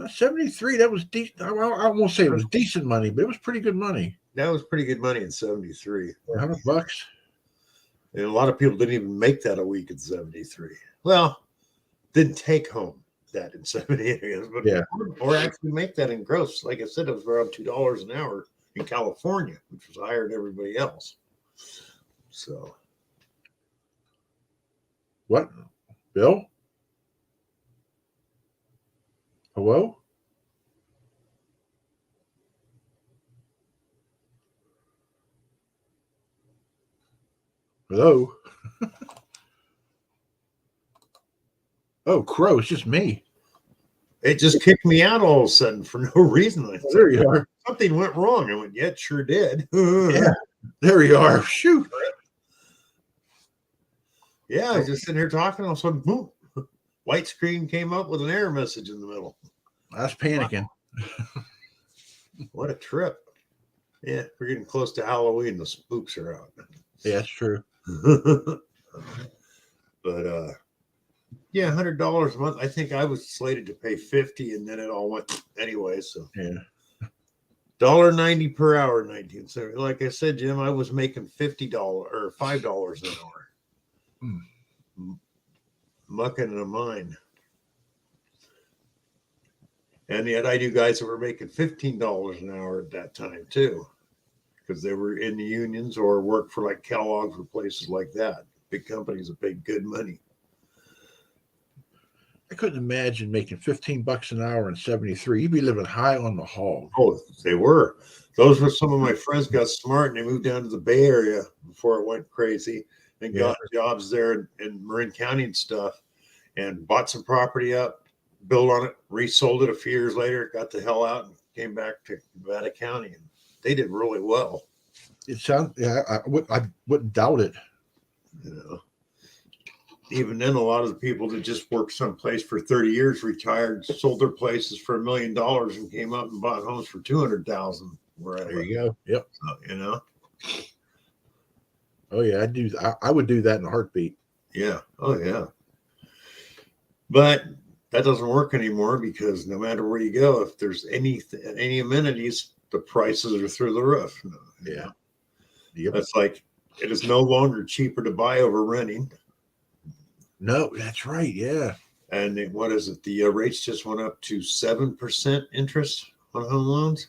73, that was decent. I won't say it was decent money, but it was pretty good money. that was pretty good money in 73. $100. And a lot of people didn't even make that a week in 73. Well, didn't take home that in 78. But Yeah. Or actually make that in gross. Like I said, it was around $2 an hour in California, which was higher than everybody else. So. What? Bill? Hello? Hello? Oh, Crow, it's just me. It just kicked me out all of a sudden for no reason. I said, There you are. something went wrong. I went, yeah, it sure did. Yeah. There you are. Shoot. Yeah, I was just sitting here talking. All of a sudden, boom, white screen came up with an error message in the middle. I was panicking. What a trip. Yeah, we're getting close to Halloween. The spooks are out. Yeah, that's true. But yeah, $100 a month. I think I was slated to pay $50, and then it all went anyway. So Yeah. $1.90 per hour in 1970. Like I said, Jim, I was making $50 or $5 an hour. Mucking in a mine. And yet I knew guys that were making $15 an hour at that time too, because they were in the unions or worked for like Kellogg's or places like that. Big companies that paid good money. I couldn't imagine making $15 an hour in 73. You'd be living high on the hog. Oh, they were. Those were some of my friends got smart and they moved down to the Bay Area before it went crazy and got jobs there in Marin County and stuff and bought some property up, built on it, resold it a few years later, got the hell out and came back to Nevada County. And they did really well. It sounds, yeah, I wouldn't doubt it. Even then, a lot of the people that just worked someplace for 30 years retired, sold their places for $1 million and came up and bought homes for $200,000. There you go. Yep. So, Oh yeah, I would do that in a heartbeat. Yeah. Oh yeah. But that doesn't work anymore because no matter where you go, if there's any amenities, the prices are through the roof. Yeah. Yep. That's like it is no longer cheaper to buy over renting. No, that's right. Yeah. And what is it? The rates just went up to 7% interest on home loans.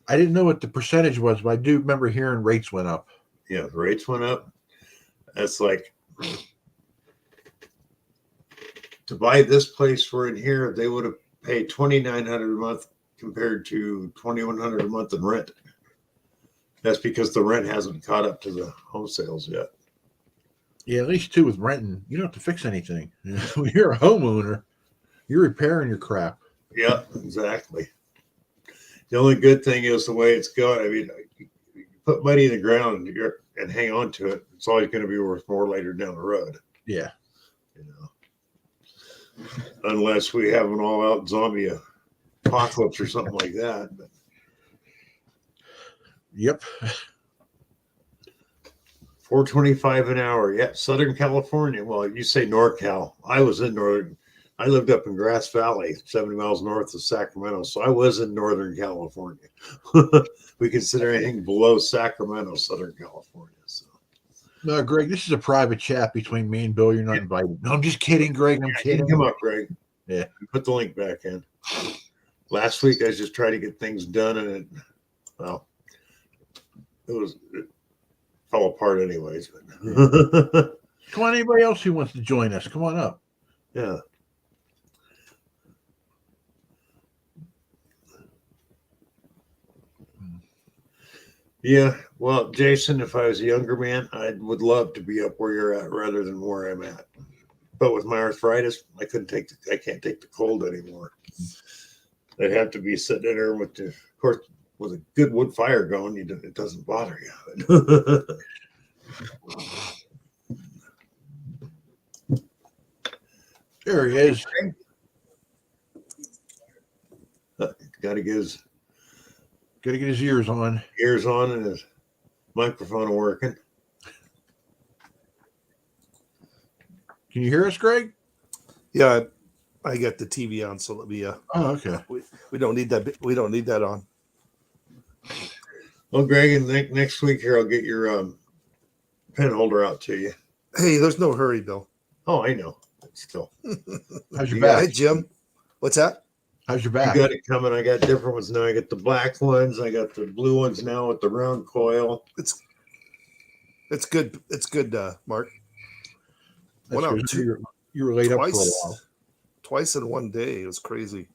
I didn't know what the percentage was, but I do remember hearing rates went up. Yeah, the rates went up. That's like to buy this place for in here, they would have paid $2,900 a month compared to $2,100 a month in rent. That's because the rent hasn't caught up to the home sales yet. Yeah, at least too with renting, you don't have to fix anything. When you're a homeowner, you're repairing your crap. Yeah, exactly. The only good thing is the way it's going. I mean, you put money in the ground and hang on to it. It's always going to be worth more later down the road. Yeah. Unless we have an all-out zombie apocalypse or something like that. But Yep. 425 an hour. Yeah, Southern California. Well, you say NorCal. I was in Northern. I lived up in Grass Valley, 70 miles north of Sacramento. So I was in Northern California. We consider anything below Sacramento, Southern California. So No, Greg, this is a private chat between me and Bill. You're not invited. No, I'm just kidding, Greg. I'm you kidding. can come up, Greg. Yeah. Put the link back in. Last week I was just trying to get things done, and it fell apart anyways. But Come on, anybody else who wants to join us, come on up. yeah. Yeah, well, Jason, if I was a younger man, I would love to be up where you're at rather than where I'm at. But with my arthritis, I can't take the cold anymore. I'd have to be sitting in there with of course, with a good wood fire going. It doesn't bother you. There he is. Got to get his Got to get his ears on. ears on and his microphone working. Can you hear us, Greg? Yeah, I got the TV on, so let me. Oh, okay. We don't need that. We don't need that on. Well, Greg, and next week here, I'll get your pen holder out to you. Hey, there's no hurry, Bill. Oh, I know. Still, How's your You back? Hey, Jim. What's that? How's your you back? got it coming. I got different ones now. I got the black ones. I got the blue ones now with the round coil. It's good. It's good, Mark. That's Went out good. You were laid up for a while. Twice in one day. It was crazy.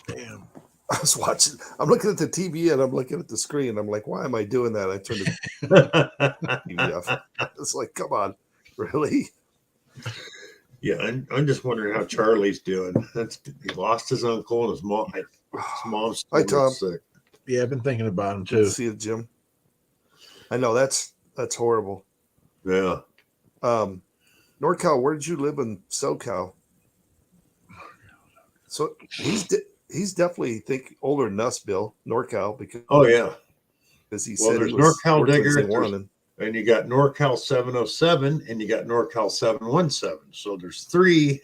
Damn. I was watching. I'm looking at the TV and I'm looking at the screen. I'm like, why am I doing that? I turned the TV off. It's like, come on, really? Yeah, I'm just wondering how Charlie's doing. He lost his uncle and his mom. His mom's Hi, Tom. sick. Yeah, I've been thinking about him too. See you, Jim. I know that's horrible. Yeah. NorCal, where did you live in SoCal? So he's definitely older than us, Bill. NorCal, because Oh yeah. he said There's he was NorCal working Digger, in one, and you got NorCal 707, and you got NorCal 717. So there's three.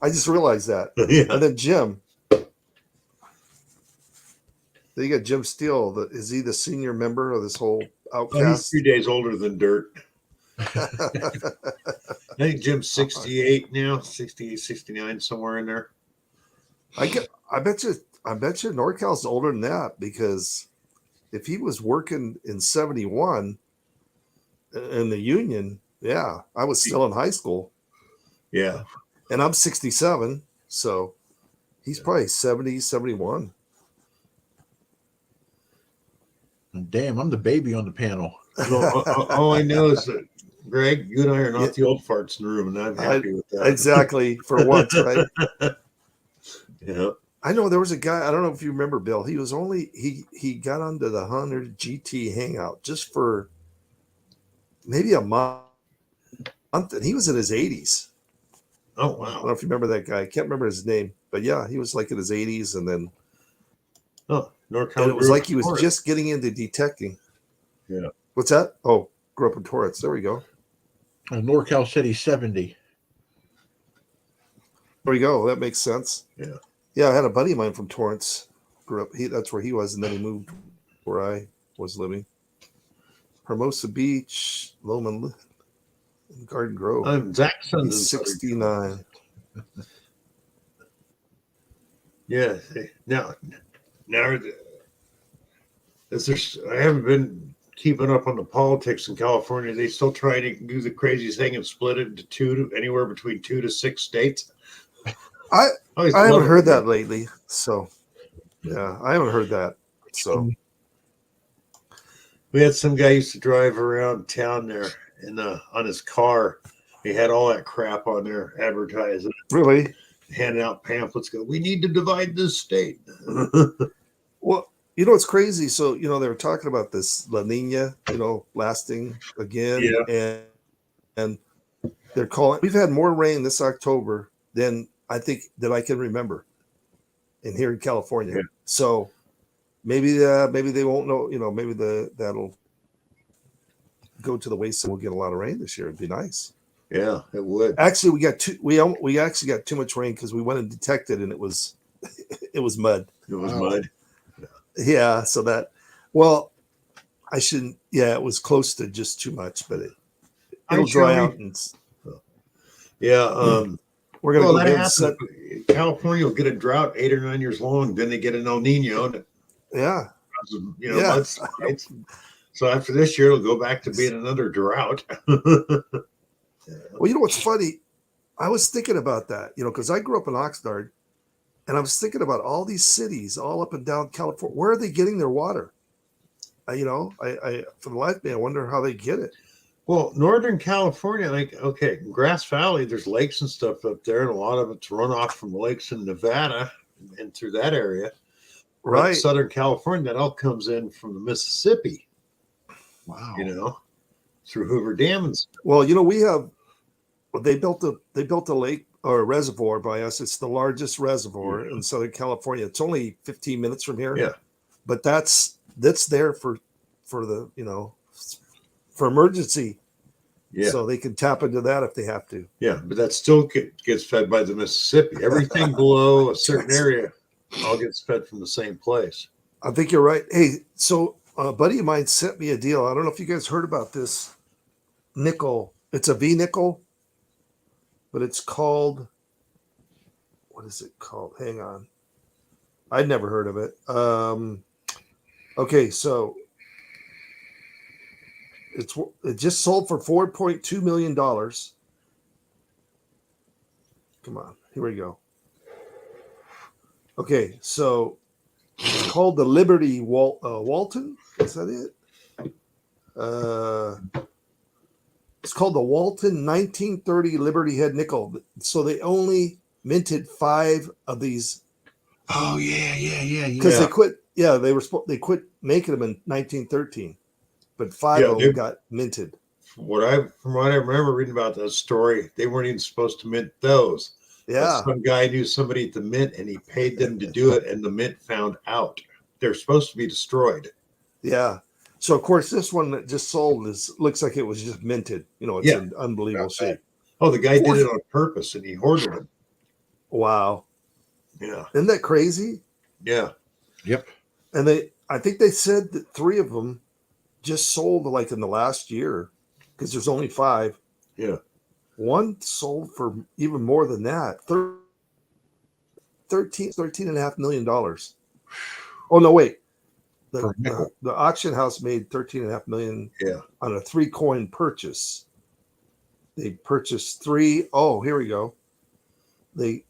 I just realized that. Yeah. And then Jim. Then you got Jim Steele. Is he the senior member of this whole Oh, he's outcast? 3 days older than Dirt. I think Jim's 68 now, 68, 69, somewhere in there. I bet you NorCal's older than that, because if he was working in 71 in the union, yeah, I was still in high school. Yeah. And I'm 67, so he's probably 70, 71. Damn, I'm the baby on the panel. So, all I know is that, Greg, you and I are not the old farts in the room, and I'm happy with that. Exactly, for once, right? Yeah. I know there was a guy, I don't know if you remember, Bill. He was he got onto the 100 GT hangout just for maybe a month, and he was in his 80s. Oh, I don't wow. know if you remember that guy. I can't remember his name, but yeah, he was like in his 80s, and then Oh, NorCal. and it was grew like up he was in Torrance. just getting into detecting. Yeah. What's that? Oh, grew up in Torrance. There we go. NorCal City 70. There we go. That makes sense. Yeah. Yeah, I had a buddy of mine from Torrance. Grew up. That's where he was, and then he moved where I was living. Hermosa Beach, Lowman, and Garden Grove. Zach's son's He's in Southern 69. Yeah. Now, is there, I haven't been keeping up on the politics in California. They still try to do the craziest thing and split it into anywhere between 2 to 6 states. I always haven't wondered- heard that lately. So, yeah, I haven't heard that. So, We had some guy used to drive around town there and on his car. He had all that crap on there advertising, really? handing out pamphlets. Go, we need to divide this state. Well, you know, it's crazy. So, you know, they were talking about this La Nina, you know, lasting again. Yeah. And They're calling. We've had more rain this October than I think that I can remember in here in California. Yeah. So maybe they won't know. Maybe that'll go to the wayside. We'll get a lot of rain this year. It'd be nice. Yeah, it would. Actually, we got we actually got too much rain because we went and detected, and it was it was mud. It was Wow. mud. Yeah, so that well, I shouldn't. Yeah, it was close to just too much, but it'll dry Joey. out, and Yeah. we're gonna Well, go that get happens. set. California will get a drought 8 or 9 years long. Then they get an El Nino. And Yeah, yeah. Mudslides. So after this year, it'll go back to being another drought. well, you know what's funny? I was thinking about that, because I grew up in Oxnard, and I was thinking about all these cities all up and down California. Where are they getting their water? I for the life of me, I wonder how they get it. Well, Northern California, okay, Grass Valley, there's lakes and stuff up there, and a lot of it's runoff from lakes in Nevada and through that area. But Right. Southern California, that all comes in from the Mississippi, Wow. through Hoover Dam and stuff. Well, we have. They built a lake or a reservoir by us. It's the largest reservoir in Southern California. It's only 15 minutes from here. Yeah. But that's there for the for emergency. Yeah. So they can tap into that if they have to. Yeah, but that still gets fed by the Mississippi. Everything below a certain area all gets fed from the same place. I think you're right. Hey, so a buddy of mine sent me a deal. I don't know if you guys heard about this nickel. It's a V nickel, but it's called, what is it called? Hang on. I'd never heard of it. Okay, so it just sold for $4.2 million. Come on, here we go. Okay, so it's called the Liberty Walton. Is that it? It's called the Walton 1930 Liberty Head Nickel. So they only minted 5 of these. Oh yeah. Because they quit. Yeah, they quit making them in 1913, but 5 of them got minted. From what I remember reading about that story, they weren't even supposed to mint those. Yeah. But some guy knew somebody at the mint, and he paid them to do it, and the mint found out they're supposed to be destroyed. Yeah. So of course, this one that just sold looks like it was just minted. It's an unbelievable shape. Oh, the guy did it on purpose, and he hoarded them. Wow. Yeah. Isn't that crazy? Yeah. Yep. And I think they said that 3 of them just sold like in the last year because there's only 5. Yeah. One sold for even more than that. $13.5 million. Oh no, wait. The auction house made $13.5 million on a 3-coin purchase. They purchased 3. Oh, here we go. They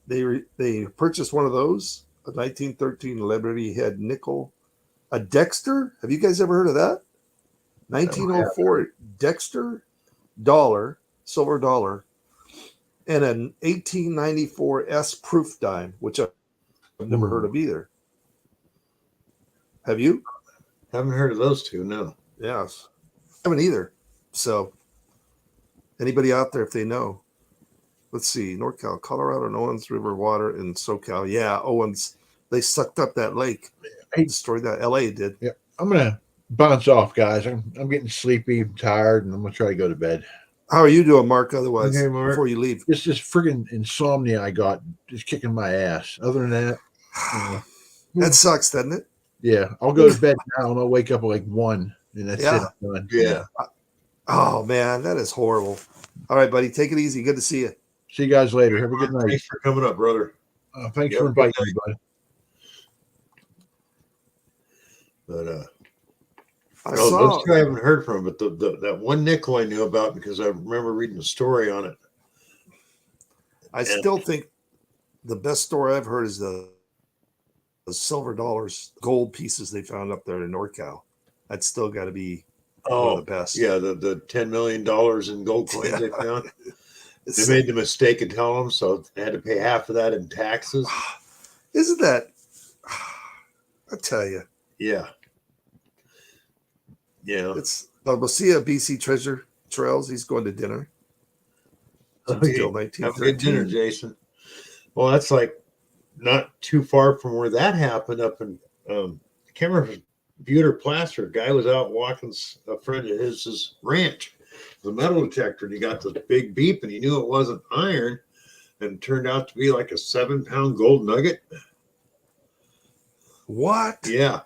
purchased one of those, a 1913 Liberty Head nickel, a Dexter. Have you guys ever heard of that? 1904 Dexter silver dollar, and an 1894 S proof dime, which I've never heard of either. Have you? Haven't heard of those two, no. Yes. I haven't either. So anybody out there, if they know, let's see, NorCal, Colorado, and Owens River water in SoCal. Yeah, Owens, they sucked up that lake. Destroyed that. LA did. Yeah. I'm going to bounce off, guys. I'm getting sleepy, tired, and I'm going to try to go to bed. How are you doing, Mark? Otherwise, Okay, Mark. before you leave. It's just friggin' insomnia I got, just kicking my ass. Other than that, That sucks, doesn't it? yeah, I'll go to bed now and I'll wake up at like 1, and that's it. I'm done. Yeah. Oh, man, that is horrible. All right, buddy, take it easy. Good to see you. See you guys later. Have a good night. Thanks for coming up, brother. Thanks Yep, for inviting good me, buddy. But I those saw. two I haven't heard from, but that one nickel I knew about because I remember reading a story on it. I still think the best story I've heard is the silver dollars, gold pieces they found up there in NorCal. That's still got to be one of the best. Yeah, the $10 million in gold coins they found. They made the mistake of telling them, so they had to pay half of that in taxes. Isn't that? I tell you. Yeah. Yeah. We'll see BC Treasure Trails. He's going to dinner. until Okay. Have a good dinner, 1913. Jason. Well, that's like not too far from where that happened up in I can't remember if it was Butte or Placer. A guy was out walking a friend of his ranch with a metal detector, and he got this big beep, and he knew it wasn't iron, and it turned out to be like a 7-pound gold nugget. What? Yeah,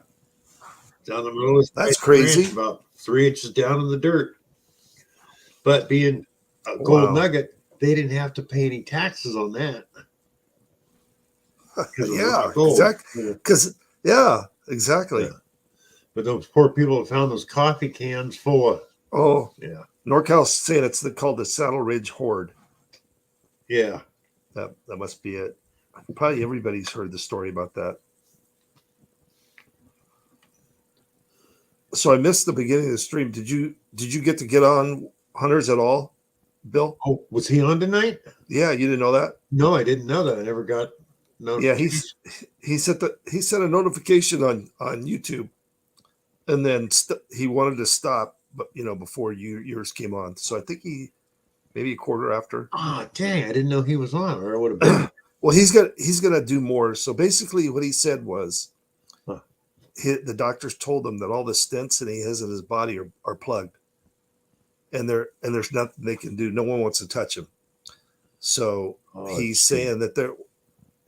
down the middle of this That's guy's crazy. ranch, about 3 inches down in the dirt. But being a gold Wow. nugget, they didn't have to pay any taxes on that. 'Cause it was Yeah, not gold. exactly. Yeah. Because yeah, exactly. Yeah. But those poor people have found those coffee cans full of, Oh, yeah, NorCal's saying it's called the Saddle Ridge Hoard. yeah. That must be it. Probably everybody's heard the story about that. So I missed the beginning of the stream. Did you get to get on Hunters at all, Bill? Oh, was he on tonight? Yeah, you didn't know that? No, I didn't know that. I never got Yeah, notification. he sent a notification on YouTube, and then he wanted to stop, but before yours came on. So I think he maybe a quarter after. Ah, dang! I didn't know he was on, or I would have been. Well, he's gonna do more. So basically, what he said was, Huh. the doctors told him that all the stents that he has in his body are plugged, and there's nothing they can do. No one wants to touch him. So Oh, he's gee. saying that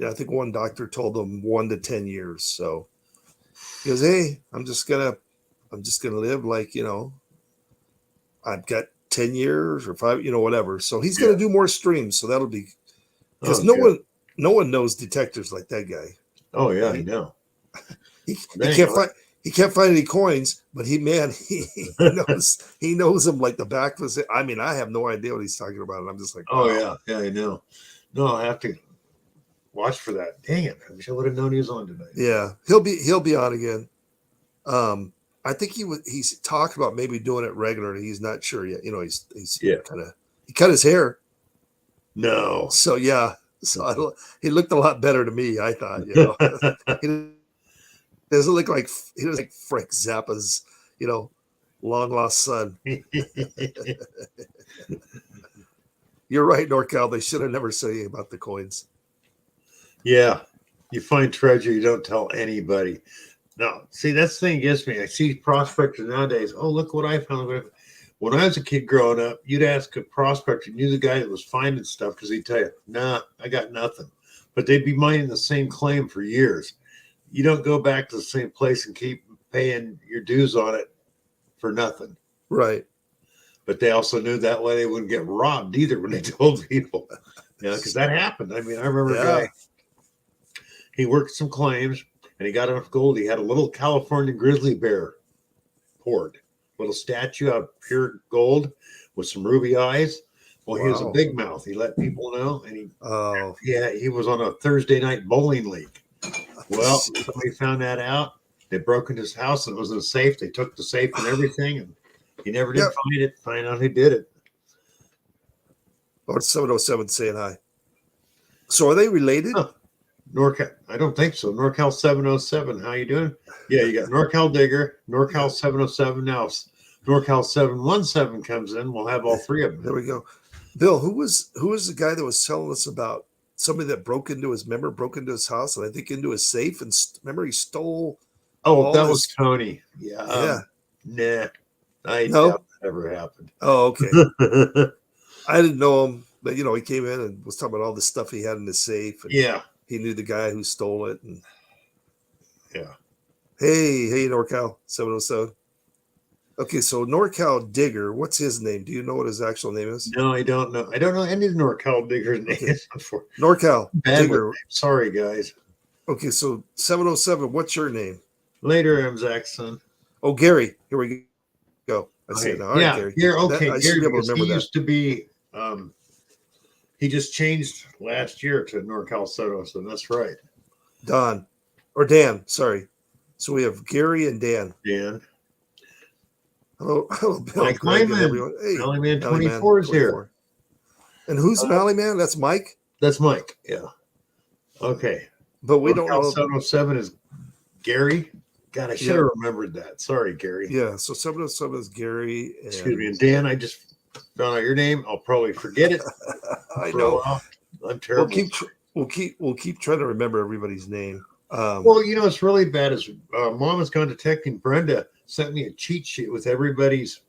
I think one doctor told him 1 to 10 years. So he goes, "Hey, I'm just gonna live like I've got 10 years or 5, whatever." So he's gonna do more streams. So that'll be because Oh, no good. one knows detectors like that guy. Oh yeah, I know. He Dang, can't find any coins, but he knows them like the back of his head. I mean, I have no idea what he's talking about, and I'm just like, Oh wow. yeah, I know. No, I have to watch for that. Dang it! I wish I would have known he was on tonight. Yeah, he'll be on again. I think he's talked about maybe doing it regularly. He's not sure yet. He's Yeah. he cut his hair, No. so yeah. So he looked a lot better to me. I thought, he doesn't look like Frank Zappa's, long lost son. You're right, NorCal. They should have never said anything about the coins. Yeah, you find treasure, you don't tell anybody. No, see, that's the thing that gets me. I see prospectors nowadays. Oh, look what I found. When I was a kid growing up, you'd ask a prospector, you knew the guy that was finding stuff because he'd tell you, "Nah, I got nothing." But they'd be mining the same claim for years. You don't go back to the same place and keep paying your dues on it for nothing. Right. But they also knew that way they wouldn't get robbed either when they told people. Because that happened. I mean, I remember a guy, he worked some claims and he got enough gold. He had a little California grizzly bear poured, little statue out of pure gold with some ruby eyes. Well, he was a Wow. big mouth. He let people know. And Oh, he was on a Thursday night bowling league. Well, somebody found that out. They broke into his house and it was in a safe. They took the safe and everything. And he never did Yep. find it. Find out who did it. or 707 saying hi. So are they related? Huh. NorCal, I don't think so. NorCal 707. How you doing? Yeah, you got NorCal Digger, NorCal 707. Now, if NorCal 717 comes in, we'll have all three of There them. we go. Bill, who was the guy that was telling us about somebody that broke into his house and I think into his safe and remember he stole? Oh, all that his- was Tony. Yeah. Yeah. Nah, I No? doubt that ever happened. Oh, okay. I didn't know him, but he came in and was talking about all the stuff he had in his safe. And Yeah. he knew the guy who stole it. And Yeah. hey, NorCal 707. Okay, so NorCal Digger, what's his name? Do you know what his actual name is? No, I don't know. I don't know any of the NorCal Diggers' Okay. names before. NorCal Bad with Digger. names. Sorry, guys. Okay, so 707, what's your name? Later, Zach's son. Oh, Gary. Here we go. I see it now. All right, Yeah, Gary. Gary. Okay, I should Gary, be able to because remember he that. used to be. He just changed last year to NorCal 707. That's right, Dan. Sorry. So we have Gary and Dan. Dan. Hello, Bill. Mike Greg, and Lyman. everyone. Hey, Mallyman Mally 24 is 24. here. And who's Mally Man? That's Mike. That's Mike. Yeah. Okay. But we don't NorCal know. 707 is Gary. God, I should have remembered that. Sorry, Gary. Yeah. So 707 is Gary. And, Excuse me. And Dan, I just found out your name, I'll probably forget it. I for a know. while. I'm We'll terrible. we'll keep trying to remember everybody's name. Well, you know, it's really bad. Is Mama's Gone Detecting Brenda sent me a cheat sheet with everybody's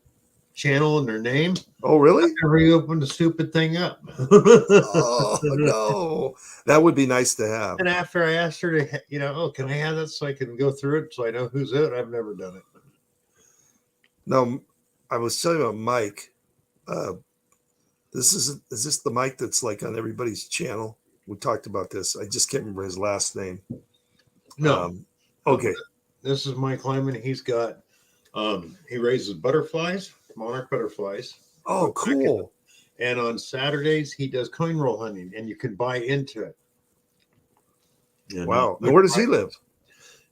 channel and their name. Oh, really? I never opened the stupid thing up. Oh no, that would be nice to have. And after I asked her to, you know, oh, can I have that so I can go through it so I know who's it? I've never done it. Now, I was telling you about Mike. Is this the Mike that's like on everybody's channel? We talked about this. I just can't remember his last name. No. Okay. This is Mike Lyman. He's got, he raises butterflies, monarch butterflies. Oh, cool. And on Saturdays, he does coin roll hunting, and you can buy into it. You Wow. know? And where does he live?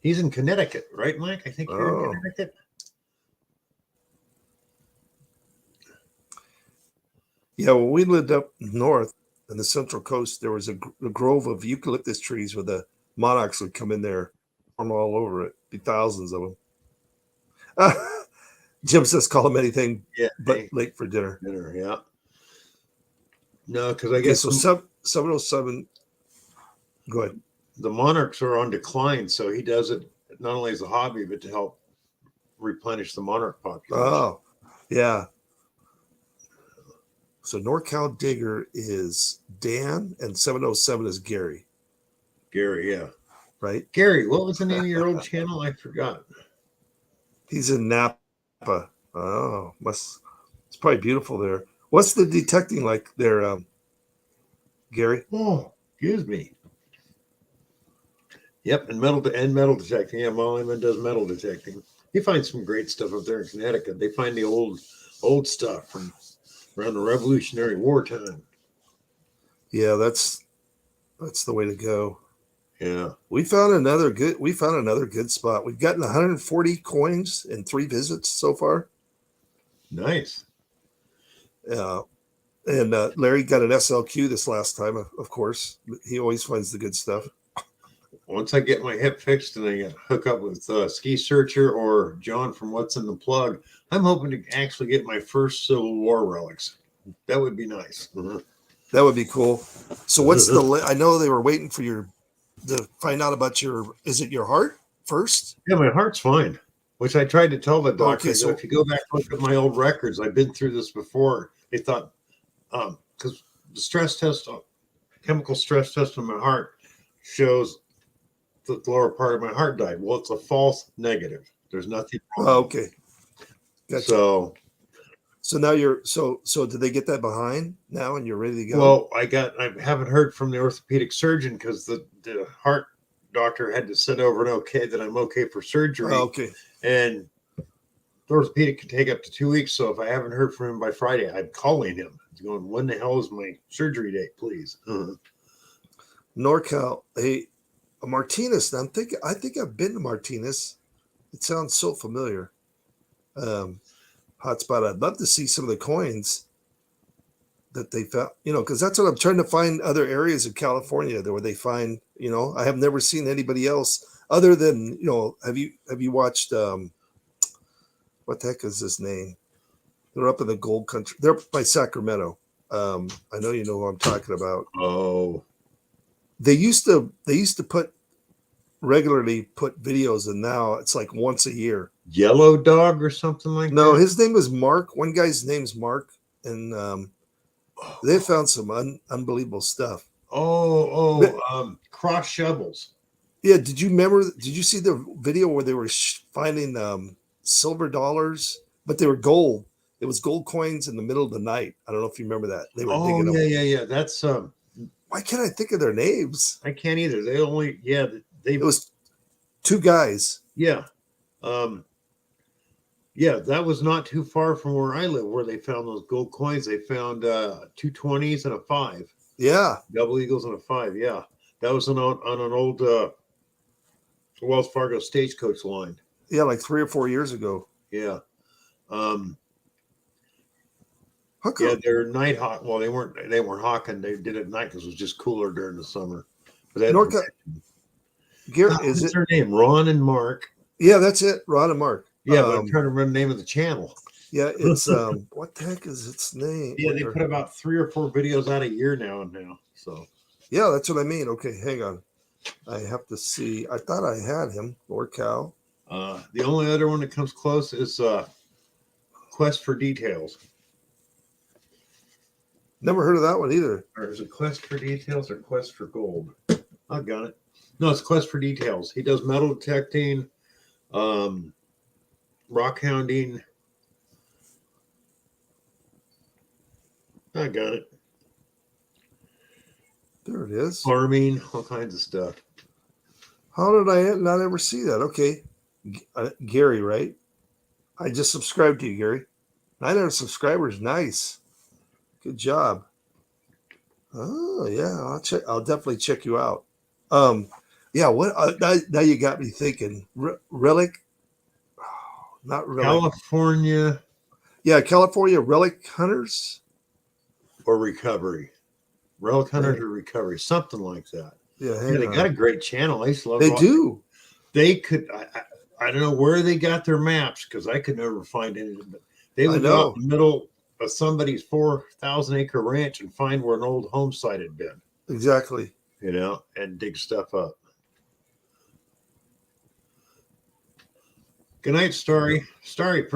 He's in Connecticut, right, Mike? I think you're Oh. in Connecticut. Yeah, when we lived up north on the Central Coast, there was a grove of eucalyptus trees where the monarchs would come in there from all over it. Be thousands of them. Jim says, call him anything Yeah, but hey, late for dinner. dinner. Yeah. No, because I Okay, guess so 707. Go ahead. the monarchs are on decline, so he does it not only as a hobby but to help replenish the monarch population. Oh, yeah. So NorCal Digger is Dan and 707 is Gary, Gary, yeah. right? Gary, what was the name of your old channel? I forgot. He's in Napa. Oh, it's probably beautiful there. What's the detecting like there, Gary? Oh, excuse me. Yep, and metal detecting. Yeah, Mollyman does metal detecting. He finds some great stuff up there in Connecticut. They find the old stuff from around the Revolutionary War time. Yeah, that's the way to go. Yeah. We found another good spot. We've gotten 140 coins in 3 visits so far. Nice. And Larry got an SLQ this last time, of course. He always finds the good stuff. Once I get my hip fixed and I hook up with Ski Searcher or John from What's in the Plug, I'm hoping to actually get my first Civil War relics. That would be nice. That would be cool. So what's I know they were waiting for to find out about is it your heart first? Yeah, my heart's fine, which I tried to tell the doctor. Okay, so if you go back and look at my old records, I've been through this before. They thought, because the chemical stress test on my heart shows the lower part of my heart died. Well, it's a false negative. There's nothing wrong. Oh, okay. Gotcha. So now so did they get that behind now and you're ready to go? Well, I haven't heard from the orthopedic surgeon because the heart doctor had to send over an okay that I'm okay for surgery. Oh, okay. And the orthopedic can take up to 2 weeks. So if I haven't heard from him by Friday, I'm calling him. He's going, when the hell is my surgery date, please? NorCal, a Martinez. I think I've been to Martinez. It sounds so familiar. Hotspot. I'd love to see some of the coins that they found, because that's what I'm trying to find, other areas of California where they find, I have never seen anybody else other than, have you watched, what the heck is his name? They're up in the gold country. They're by Sacramento. I know you know who I'm talking about. Oh, they used to regularly put videos, and now it's like once a year. Yellow Dog or something like that? No, his name was Mark. One guy's name's Mark, and they found some unbelievable stuff. Cross Shovels. Yeah, did you see the video where they were finding silver dollars, but they were gold? It was gold coins in the middle of the night. I don't know if you remember that. They were digging them. Yeah. That's why can't I think of their names? I can't either. It was 2 guys. Yeah. That was not too far from where I live, where they found those gold coins. They found 2 20s and a 5. Yeah. Double eagles and a 5. Yeah. That was on an old Wells Fargo stagecoach line. Yeah, like 3 or 4 years ago. Yeah. How come? Yeah, they're night hawk. Well, they weren't hawking. They did it at night because it was just cooler during the summer. But Is it their name? Ron and Mark. Yeah, that's it. Ron and Mark. Yeah, but I'm trying to remember the name of the channel. Yeah, it's what the heck is its name? Yeah, What they they're- put about 3 or 4 videos out a year now. So yeah, that's what I mean. Okay, hang on. I have to see. I thought I had him, NorCal. the only other one that comes close is Quest for Details. Never heard of that one either. Or is it Quest for Details or Quest for Gold? I got it. No, it's Quest for Details. He does metal detecting, rock hounding. I got it. There it is. Farming, all kinds of stuff. How did I not ever see that? Okay, Gary, right? I just subscribed to you, Gary. 900 subscribers, nice. Good job. Oh yeah, I'll check. I'll definitely check you out. Yeah. What? Now you got me thinking. Relic, not relic. California Yeah, California relic hunters. or Recovery. Relic Hunters Yeah. or Recovery, something like that. Yeah, Yeah, hang they on. got a great channel. I used to love They watching. do. They could. I don't know where they got their maps because I could never find any. But they I would go out know. in the middle of somebody's 4,000-acre ranch and find where an old home site had been, Exactly. and dig stuff up. Good night, Starry. Starry,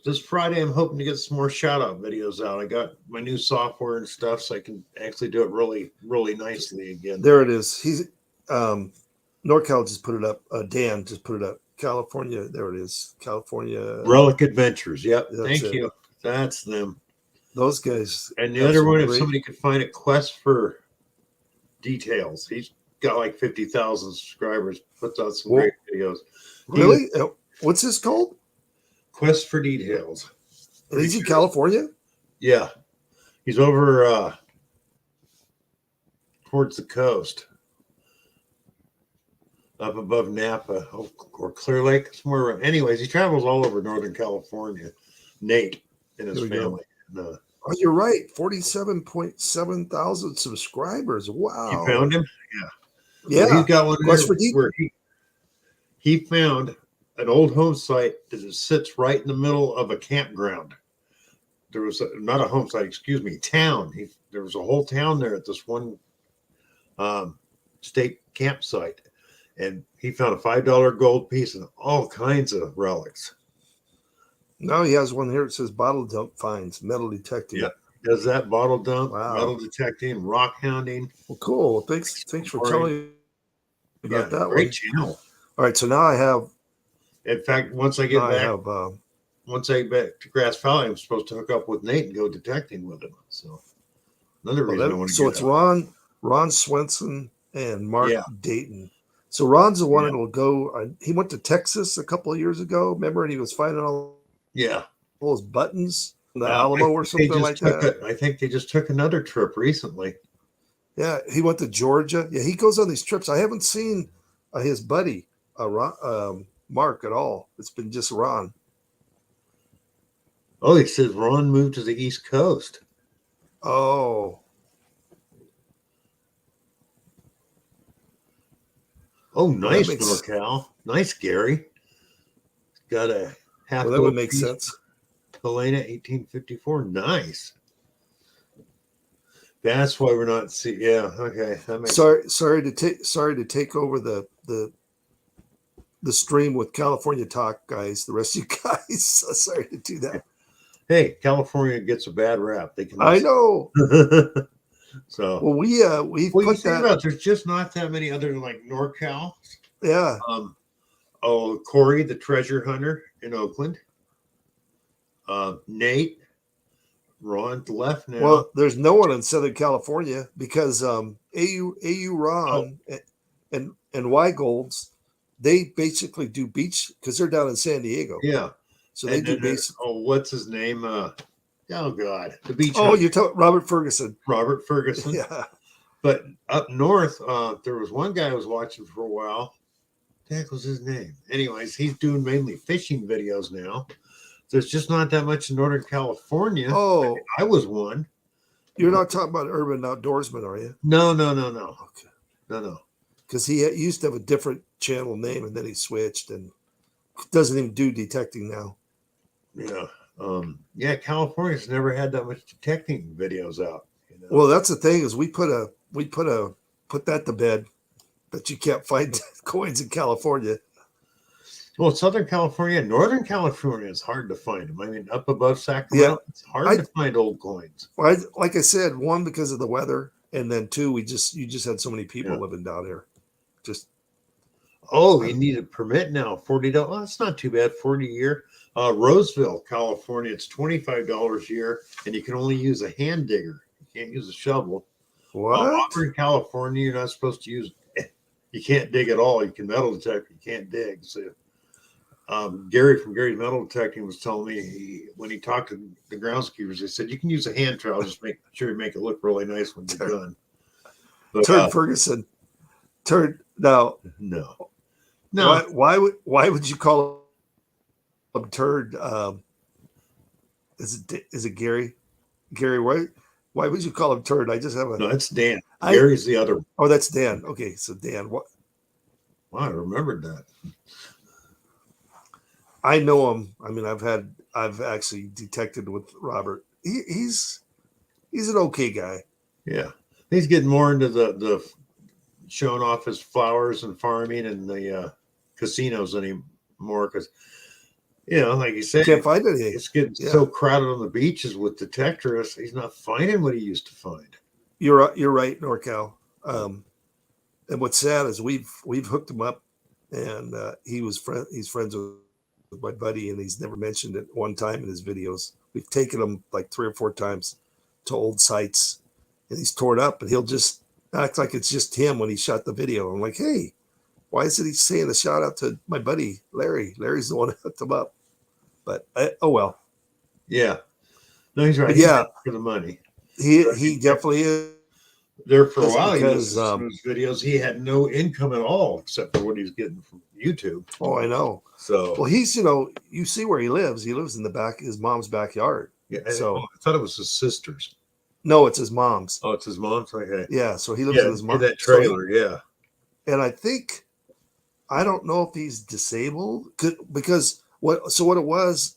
this Friday, I'm hoping to get some more shout out videos out. I got my new software and stuff, so I can actually do it really, really nicely again. There it is. He's NorCal just put it up. Dan just put it up. California. There it is. California. Relic Adventures. Yep. That's Thank it. you. That's them. Those guys. And the have other some one, if great- somebody could find it, Quest for Details. He's got like 50,000 subscribers. Puts out some Whoa. great videos. Really? What's this called? Quest for Details. Is he California? Yeah, he's over towards the coast, up above Napa or Clear Lake, somewhere around. Anyways, he travels all over Northern California. Nate and his There we go. family. Oh, you're right. 47.7 thousand subscribers. Wow. You found him? Yeah. Well, he's got one Quest there for Details. where he found an old home site that sits right in the middle of a campground. There was not a home site, excuse me, town. There was a whole town there at this one state campsite, and he found a $5 gold piece and all kinds of relics. Now he has one here. It says bottle dump finds, metal detecting. Yeah. Does that bottle dump, Wow. metal detecting, rock hounding? Well, cool. Thanks for telling me about that great one. channel. All right. So now I have. In fact, once I get Now I back, have. once I get back to Grass Valley, I'm supposed to hook up with Nate and go detecting with him. So another reason I want to So get it's out. Ron Swenson and Mark Yeah. Dayton. So Ron's the one Yeah. that'll go. He went to Texas a couple of years ago. Remember, and he was finding all Yeah. those buttons in the I Alamo think or they something just like took that. I think they just took another trip recently. Yeah, he went to Georgia. Yeah, he goes on these trips. I haven't seen his buddy Mark at all. It's been just Ron. Oh, he says Ron moved to the East Coast. Oh, Oh, nice, makes- NorCal. Nice, Gary. Got a half. well, that would gold make piece, sense. Helena, 1854. Nice. That's why we're not see. Yeah. Okay. That makes Sorry to take over the stream with California Talk, guys. The rest of you guys, sorry to do that. Hey, California gets a bad rap. They can. I know. So. Well, we Well, you put think that. about there's just not that many other than like NorCal. Yeah, Corey, the treasure hunter in Oakland. Nate, Ron left now. well, there's no one in Southern California because AU Ron and Weigold's, they basically do beach because they're down in San Diego. yeah. So they And do then base. what's his name? Oh God, the beach. Oh, hunter, you're talking Robert Ferguson. Robert Ferguson. Yeah. But up north, there was one guy I was watching for a while. The heck was his name? Anyways, he's doing mainly fishing videos now. There's just not that much in Northern California. Oh, I was one. you're not talking about Urban Outdoorsman, are you? No. Okay. No. Because he used to have a different channel name and then he switched and doesn't even do detecting now. Yeah. Yeah, California's never had that much detecting videos out. Well, that's the thing is we put that to bed that you can't find coins in California. Well, Southern California, Northern California is hard to find them. I mean, up above Sacramento, it's hard to find old coins. Well, like I said, one because of the weather, and then two, you just had so many people living down here. Just you need a permit now, $40. Well, that's not too bad, 40 a year. Roseville, California, it's $25 a year, and you can only use a hand digger. You can't use a shovel. what? Auburn, California, you're not supposed to use. You can't dig at all. You can metal detect, you can't dig. So, Gary from Gary's Metal Detecting was telling me when he talked to the groundskeepers, they said you can use a hand trowel, just make sure you make it look really nice when you're done. But, Turd Ferguson. No. Why would you call him Turd? Is it Gary? Gary, why would you call him Turd? I just have a. No, it's Dan. Gary's the other one. Oh, that's Dan. Okay, so Dan. What? Wow, I remembered that. I know him. I mean, I've actually detected with Robert. He's an okay guy. Yeah, he's getting more into the showing off his flowers and farming and the casinos anymore because like you said, Can't find anything. It's getting so crowded on the beaches with detectorists. He's not finding what he used to find. You're right, NorCal. And what's sad is we've hooked him up, and he's friends with my buddy, and he's never mentioned it one time in his videos. We've taken him like 3 or 4 times to old sites, and he's torn up, and he'll just act like it's just him when he shot the video. I'm like, hey, why isn't he saying a shout out to my buddy Larry? Larry's the one who hooked him up. But oh well. Yeah, no, he's right. But yeah, for the money. He definitely is. There for a while, because his videos, he had no income at all except for what he's getting from YouTube. Oh, I know. So, well, he's you see where he lives. He lives in his mom's backyard. Yeah. So I thought it was his sister's. No, it's his mom's. Oh, it's his mom's. Okay. Yeah, so he lives in his mom's. That trailer. Yeah. And I don't know if he's disabled because what it was,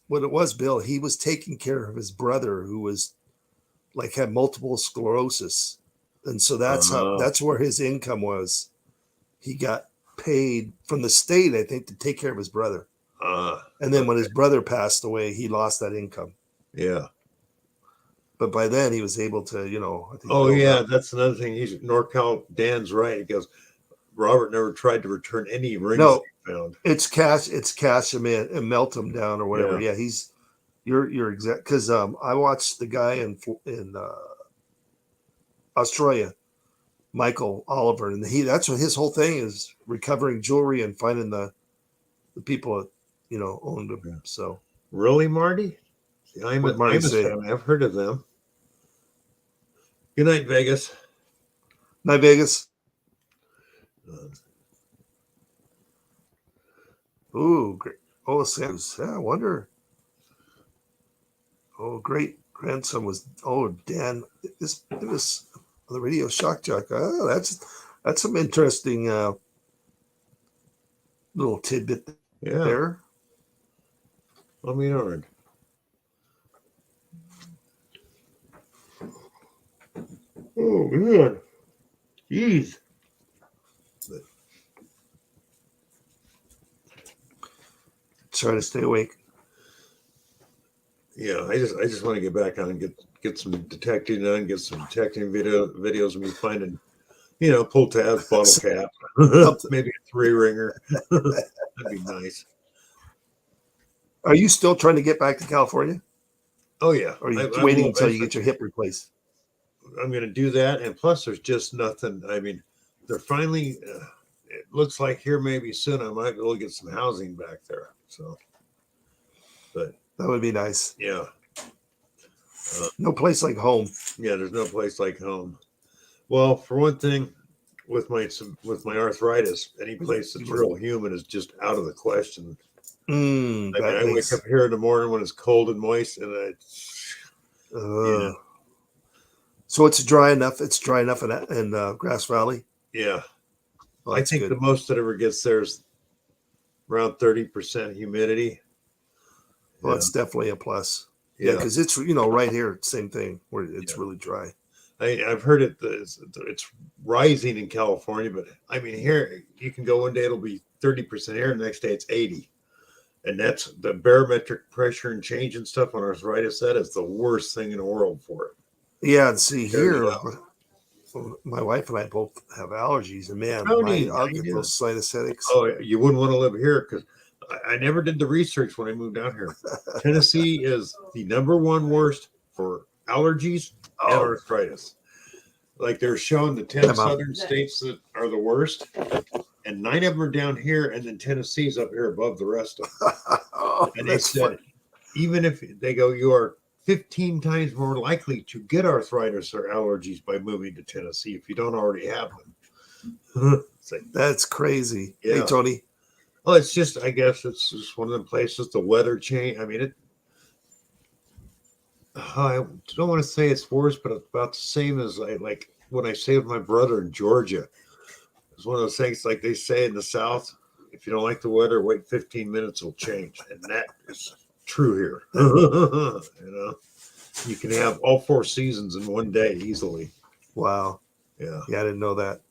Bill, he was taking care of his brother who was had multiple sclerosis. And so that's where his income was. He got paid from the state, I think, to take care of his brother. And then when his brother passed away, he lost that income. Yeah. But by then he was able to, I think that's another thing. He's NorCal. Dan's right. He goes, Robert never tried to return any rings he found. It's cash him in and melt him down or whatever. Yeah, you're exact because I watched the guy in Australia, Michael Oliver, and that's what his whole thing is: recovering jewelry and finding the people that owned them. Yeah. So really, Marty? I'm a fan. I've heard of them. Good night, Vegas. Night, Vegas. Ooh, great. Oh, Sam's. Yeah, I wonder. Oh, great grandson was. Oh, Dan. It was the Radio Shock Jock. Oh, that's some interesting little tidbit there. Let me know. Oh, man. Jeez. Try to stay awake. Yeah, I just want to get back on and get some detecting done, get some detecting videos of me finding, pull tabs, bottle cap, maybe a 3-ringer. That'd be nice. Are you still trying to get back to California? Oh yeah. Or are you waiting until you get your hip replaced? I'm going to do that, and plus, there's just nothing. I mean, they're finally. It looks like here maybe soon I might be able to get some housing back there. So, but that would be nice. Yeah. No place like home. Yeah, there's no place like home. Well, for one thing, with my arthritis, any place that's real humid is just out of the question. I wake up here in the morning when it's cold and moist, and So it's dry enough. It's dry enough in Grass Valley. Yeah. Well, I think the most that ever gets there is around 30% humidity. Well, that's definitely a plus. Yeah, Yeah. because it's right here, same thing where it's Yeah. really dry. I've heard it's rising in California, but I mean, here you can go one day, it'll be 30% air, the next day it's 80. And that's the barometric pressure and change and stuff on arthritis. That is the worst thing in the world for it. Yeah, and see Tears it here, out. my wife and I both have allergies, and man, Tony, how I'll you get doing? those sinus headaches. Oh, you wouldn't want to live here because I never did the research when I moved down here. Tennessee is the number one worst for allergies and Oh, arthritis. Like they're showing the 10 I'm out. southern states that are the worst, and 9 of them are down here, and then Tennessee's up here above the rest of them. Oh, And they that's said, fun. even if they go, you are 15 times more likely to get arthritis or allergies by moving to Tennessee if you don't already have them. It's like, That's crazy. Yeah. Hey, Tony. well, it's just, I guess it's just one of the places, the weather change. I mean, I don't want to say it's worse, but it's about the same as like when I stayed with my brother in Georgia. It's one of those things like they say in the South, if you don't like the weather, wait 15 minutes, it'll change. And that is true here. You can have all 4 seasons in one day easily. Wow. Yeah. Yeah, I didn't know that.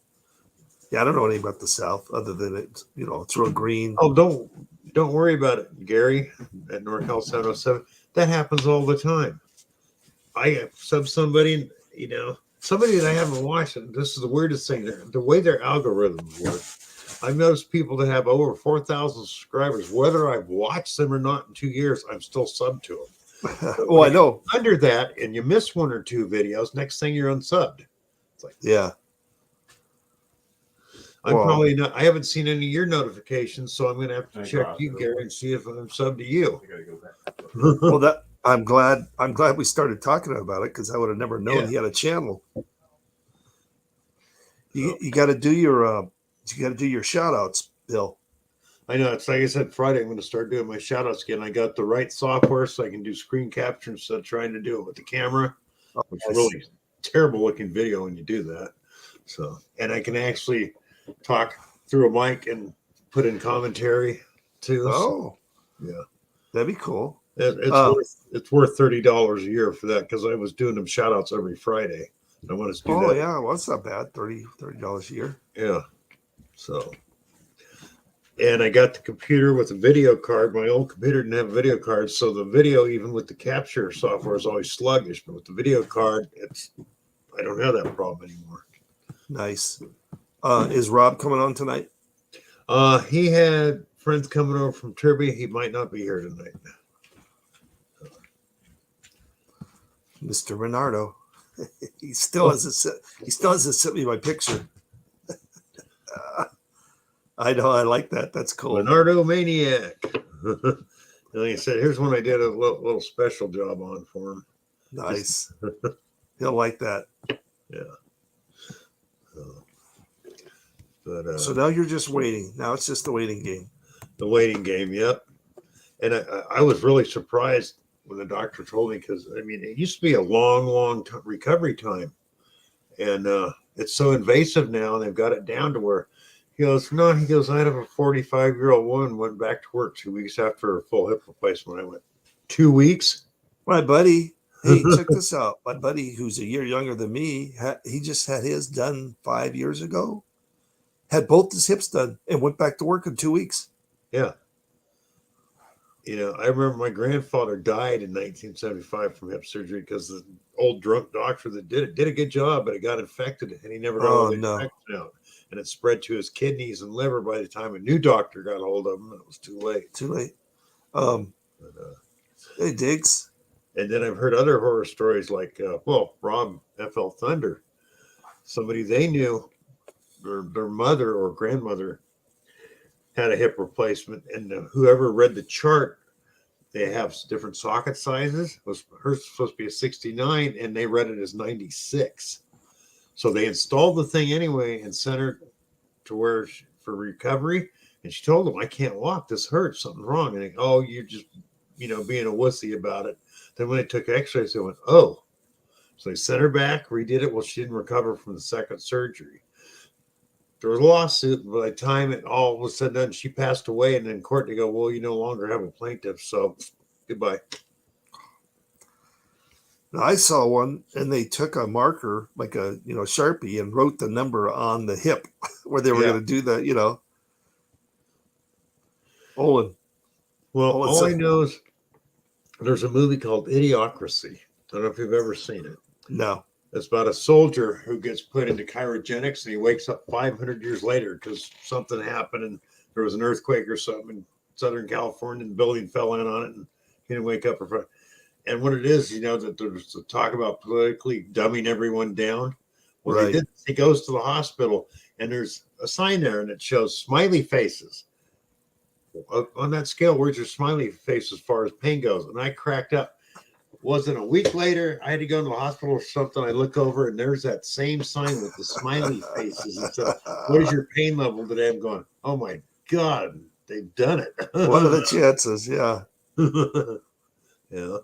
Yeah, I don't know anything about the South other than it's real green. Oh, don't worry about it, Gary at NorCal 707. That happens all the time. I sub somebody, somebody that I haven't watched, and this is the weirdest thing, the way their algorithms work. I've noticed people that have over 4,000 subscribers, whether I've watched them or not in 2 years, I'm still sub to them. Oh, I know. Under that, and you miss 1 or 2 videos, next thing you're unsubbed. It's like, Yeah. I'm Well- probably not, I haven't seen any of your notifications, so I'm going to have to Thank check God. you, Gary, and see if I'm subbed to you. I gotta go back. Well, that I'm glad we started talking about it because I would have never known Yeah. he had a channel. You got to do your shout outs, Bill. I know. It's like I said, Friday, I'm going to start doing my shout outs again. I got the right software so I can do screen capture instead of trying to do it with the camera, which is really terrible looking video when you do that. So, and I can actually talk through a mic and put in commentary too. Oh, yeah. That'd be cool. It's worth $30 a year for that because I was doing them shout outs every Friday. I want to do Oh, that. yeah. Well, that's not bad. $30 a year. Yeah. So, and I got the computer with a video card. My old computer didn't have a video card, so the video, even with the capture software, is always sluggish. But with the video card, I don't have that problem anymore. Nice. Is Rob coming on tonight? He had friends coming over from Turby. He might not be here tonight. Mr. Renardo. He still hasn't sent me my picture. I know. I like that. That's cool. Leonardo Maniac. And like I said, here's one I did a little special job on for him. Nice. He'll like that. Yeah. But So now you're just waiting. Now it's just the waiting game. the waiting game, yep. And I was really surprised when the doctor told me because I mean it used to be a long recovery time, and it's so invasive now, and they've got it down to where he goes, no, he goes, I had a 45-year-old woman went back to work 2 weeks after a full hip replacement. I went 2 weeks. My buddy, hey, check this out. My buddy, who's a year younger than me, he just had his done 5 years ago. Had both his hips done and went back to work in 2 weeks. Yeah. I remember my grandfather died in 1975 from hip surgery because the old drunk doctor that did it did a good job, but it got infected and he never got all the infection out. And it spread to his kidneys and liver by the time a new doctor got hold of him. It was too late. Too late. But, Hey, Diggs. and then I've heard other horror stories like, Rob FL Thunder. Somebody they knew, their mother or grandmother had a hip replacement, and whoever read the chart, they have different socket sizes. Hers supposed to be a 69, and they read it as 96. So they installed the thing anyway and sent her to where for recovery. And she told them, I can't walk. This hurts. Something's wrong. And they, oh, you're just, being a wussy about it. Then when they took x-rays, they went, oh. So they sent her back, redid it. Well, she didn't recover from the second surgery. There was a lawsuit. By the time it all was said and done, she passed away. And then court, they go, well, you no longer have a plaintiff. So goodbye. And I saw one, and they took a marker, like a Sharpie, and wrote the number on the hip where they were Yeah. going to do the. Olin. Well, Oh, it's all a- I know is there's a movie called Idiocracy. I don't know if you've ever seen it. No. It's about a soldier who gets put into cryogenics and he wakes up 500 years later because something happened and there was an earthquake or something in Southern California and the building fell in on it and he didn't wake up. And what it is, that there's a talk about politically dumbing everyone down. Well, Right. they did. He goes to the hospital and there's a sign there and it shows smiley faces. On that scale, where's your smiley face as far as pain goes? And I cracked up. Wasn't a week later, I had to go to the hospital or something. I look over and there's that same sign with the smiley faces. And so, what is your pain level today? I'm going, oh my God, they've done it. What are the chances? Yeah. Yeah.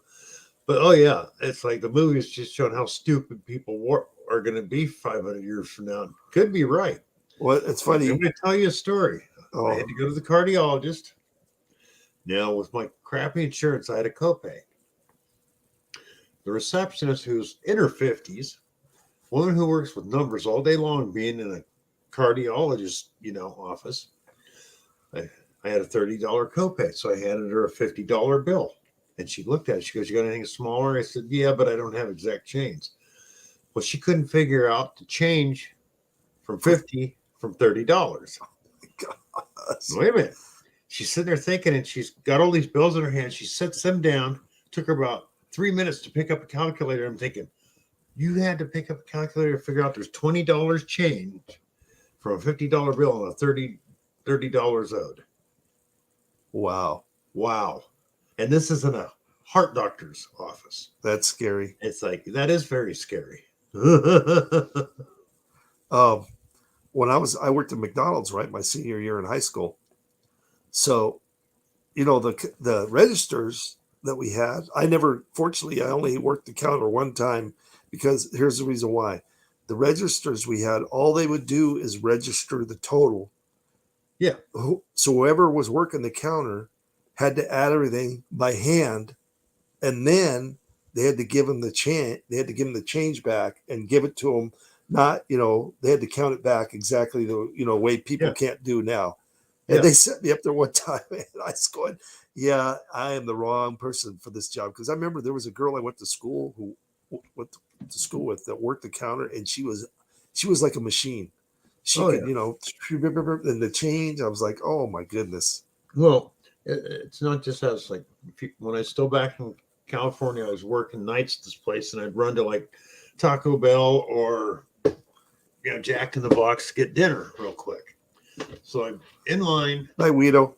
But oh, yeah, it's like the movie's just showing how stupid people are going to be 500 years from now. Could be right. Well, it's I'm funny. going to tell you a story. I Oh, had to go to the cardiologist. Now, with my crappy insurance, I had a copay. The receptionist, who's in her 50s, woman who works with numbers all day long, being in a cardiologist, office, I had a $30 copay. So I handed her a $50 bill. And she looked at it. She goes, you got anything smaller? I said, yeah, but I don't have exact change. Well, she couldn't figure out the change from 50 from $30. Wait a minute. She's sitting there thinking, and she's got all these bills in her hand. She sets them down. Took her about 3 minutes to pick up a calculator. I'm thinking, you had to pick up a calculator to figure out there's $20 change from a $50 bill and a $30 owed. wow. Wow. And this is in a heart doctor's office. That's scary. It's like, that is very scary. When I worked at McDonald's, right, my senior year in high school. So, the registers that we had, fortunately, I only worked the counter one time because here's the reason why. The registers we had, all they would do is register the total. Yeah. So whoever was working the counter had to add everything by hand, and then they had to give them the change. They had to give them the change back and give it to them. Not, they had to count it back exactly the way people can't do now. And they set me up there one time, and I was going, yeah, I am the wrong person for this job. Because I remember there was a girl I went to school with that worked the counter, and she was like a machine. She could, and the change, I was like, oh my goodness. Well, it's not just us. Like when I was still back in California, I was working nights at this place, and I'd run to like Taco Bell or Jack in the Box to get dinner real quick. So I'm in line. Hi, Guido.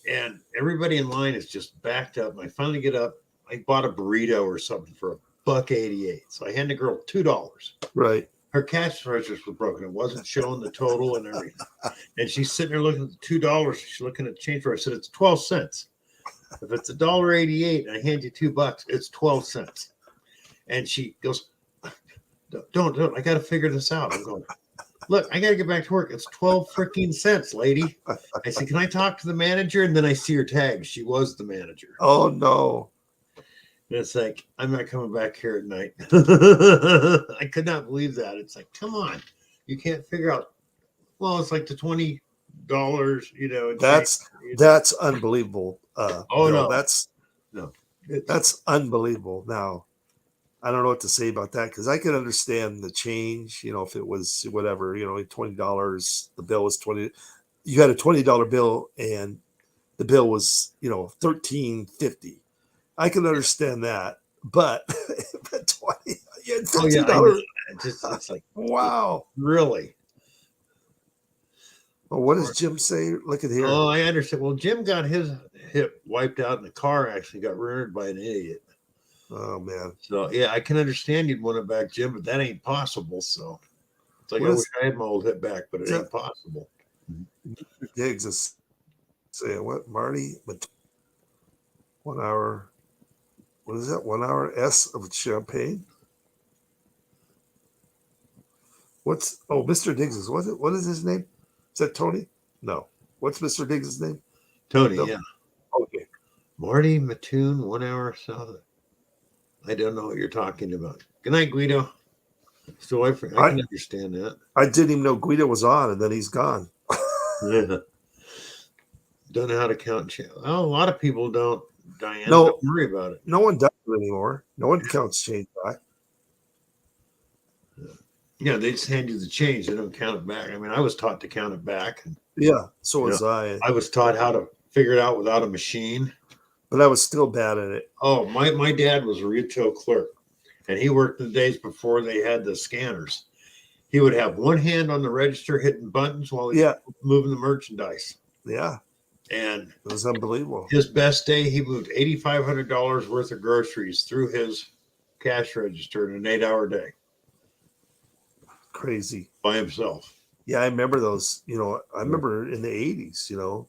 And everybody in line is just backed up. And I finally get up. I bought a burrito or something for $1.88. So I hand the girl $2. Right. Her cash register was broken. It wasn't showing the total and everything. And she's sitting there looking at the $2. She's looking at the change for it. I said, it's 12 cents. If it's $1.88 and I hand you $2, it's 12 cents. And she goes, don't. I got to figure this out. I'm going, look, I got to get back to work. It's 12 freaking cents, lady. I said, can I talk to the manager? And then I see her tag. She was the manager. Oh, no. And it's like, I'm not coming back here at night. I could not believe that. It's like, come on. You can't figure out. Well, it's like the $20, That's unbelievable. No. That's unbelievable. Now, I don't know what to say about that because I could understand the change, if it was whatever, $20, the bill was 20. You had a $20 bill and the bill was, $13.50. I can understand that, but $20, you had $15. It's like, wow. Really? Well, what does Jim say? Look at here. Oh, I understand. Well, Jim got his hip wiped out in the car, actually got rear-ended by an idiot. Oh, man. So, yeah, I can understand you'd want it back, Jim, but that ain't possible. So it's like, I wish I had my old hip back, but it ain't possible. Diggs is saying, what, Marty? But 1 hour, what is that? 1 hour S of champagne? Mr. Diggs is, what is his name? Is that Tony? No. What's Mr. Diggs' name? Tony, no. Yeah. Okay. Marty Mattoon, 1 hour south. I don't know what you're talking about. Good night, Guido. So I can understand that. I didn't even know Guido was on, and then he's gone. Yeah. Don't know how to count. Well, a lot of people don't. Diane, No. don't worry about it. No one does it anymore. No one counts change back. Yeah, they just hand you the change. They don't count it back. I mean, I was taught to count it back. Yeah, so was I. I was taught how to figure it out without a machine. But I was still bad at it. Oh, my dad was a retail clerk, and he worked the days before they had the scanners. He would have one hand on the register hitting buttons while he was moving the merchandise. Yeah. And it was unbelievable. His best day, he moved $8,500 worth of groceries through his cash register in an 8-hour day. Crazy. By himself. Yeah, I remember those. I remember in the 80s,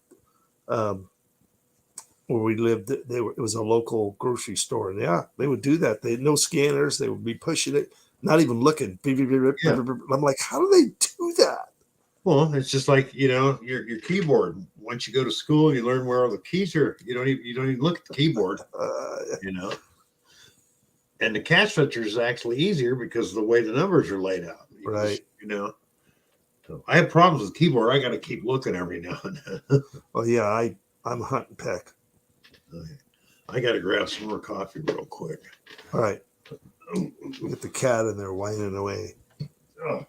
where we lived, it was a local grocery store. And yeah, they would do that. They had no scanners. They would be pushing it, not even looking. Yeah. I'm like, how do they do that? Well, it's just like, your keyboard. Once you go to school and you learn where all the keys are, you don't even look at the keyboard, And the cash register is actually easier because of the way the numbers are laid out. Right. So I have problems with the keyboard. I got to keep looking every now and then. Well, yeah, I'm a hunt and peck. I got to grab some more coffee real quick. All right. Get the cat in there whining away. Oh.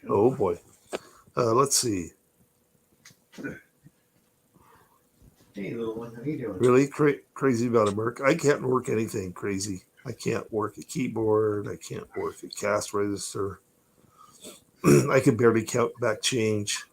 Oh boy. Let's see. Hey, little one, how you doing? Really crazy about it, Merc. I can't work anything crazy. I can't work a keyboard. I can't work a cash register. I can barely count back change.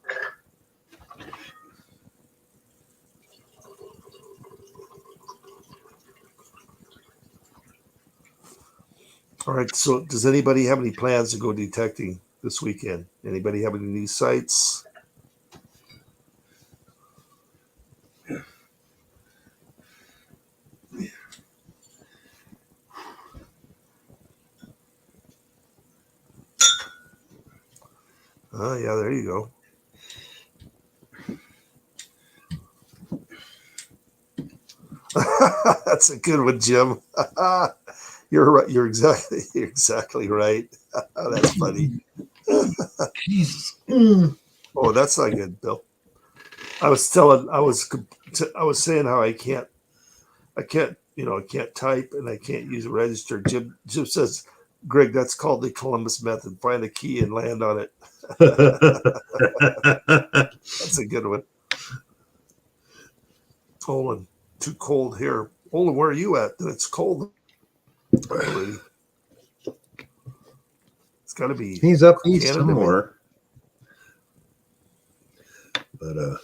All right. So, does anybody have any plans to go detecting this weekend? Anybody have any new sites? Oh, yeah, there you go. That's a good one, Jim. You're right. You're exactly right. That's funny. Jesus. Oh, that's not good, Bill. I was saying how I can't type and I can't use a register. Jim says, Greg, that's called the Columbus method. Find a key and land on it. That's a good one. Olin, too cold here. Olin, where are you at? It's cold already. It's got to be. He's up east Canada, somewhere. But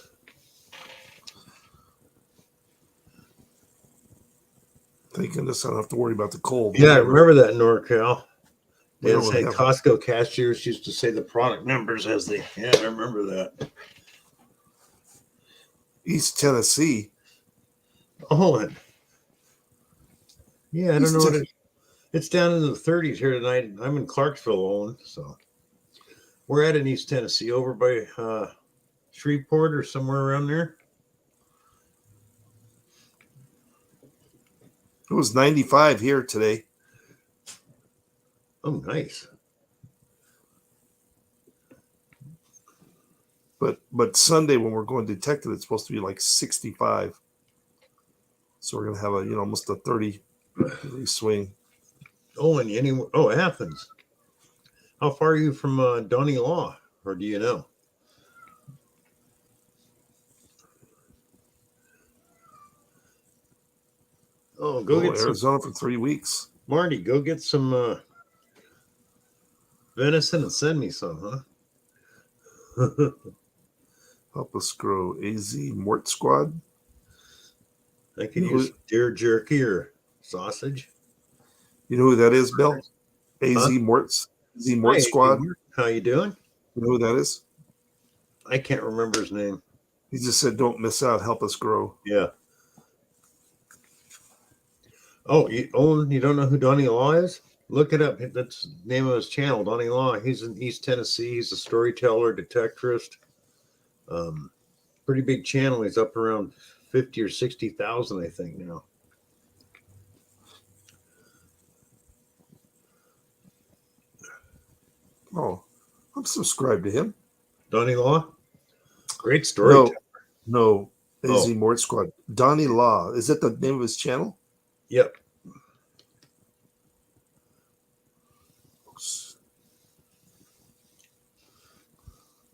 thank goodness I don't have to worry about the cold. yeah, I remember that in NorCal. They don't say have- Costco cashiers used to say the product numbers as they. Yeah, I remember that. East Tennessee. Oh, yeah, I don't know what East it's down in the 30s here tonight. I'm in Clarksville, Owen, so we're at in East Tennessee, over by Shreveport or somewhere around there. It was 95 here today. Oh, nice. But Sunday when we're going detective, it's supposed to be like 65. So we're gonna have almost a 30-degree swing. Oh, and Athens. How far are you from Donnie Law, or do you know? Oh, go get Arizona for 3 weeks. Marty, go get some venison and send me some, huh? Help us grow AZ Mort Squad. I can use deer jerky or sausage. You know who that is, Bill? AZ Mort Squad. How you doing? You know who that is? I can't remember his name. He just said, "Don't miss out. Help us grow." Yeah. Oh, you don't know who Donnie Law is? Look it up. That's the name of his channel, Donnie Law. He's in East Tennessee. He's a storyteller, detectorist. Um, Pretty big channel. He's up around 50 or 60,000, I think now. Oh, I'm subscribed to him. Donnie Law, great storyteller. No, Oh. AZ Mort Squad. Donnie Law. Is that the name of his channel? Yep.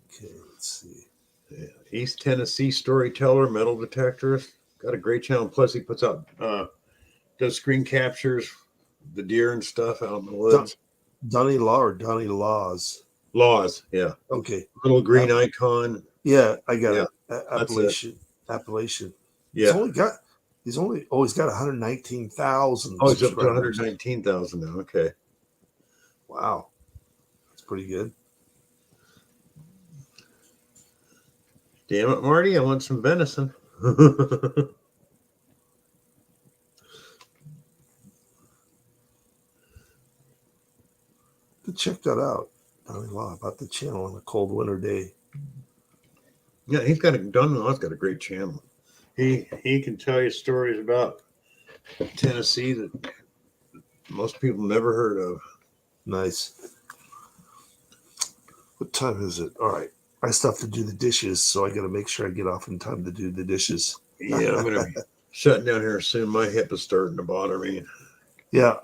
Okay, let's see. Yeah. East Tennessee storyteller, metal detectorist. Got a great channel. Plus, he puts out does screen captures, the deer and stuff out in the woods. Donnie Law or Donnie Laws? Laws, yeah. Okay. Little green icon. Yeah, I got Yeah, it. that's it. Appalachian. Yeah. He's got 119,000 Oh, he's up to subscribers. 119,000 now. Okay. Wow. That's pretty good. Damn it, Marty. I want some venison. Check that out. Donnie Law about the channel on a cold winter day. Yeah, Donnie Law's got a great channel. He can tell you stories about Tennessee that most people never heard of. Nice. What time is it? All right. I still have to do the dishes, so I got to make sure I get off in time to do the dishes. Yeah, I'm gonna be shutting down here soon. My hip is starting to bother me. Yeah,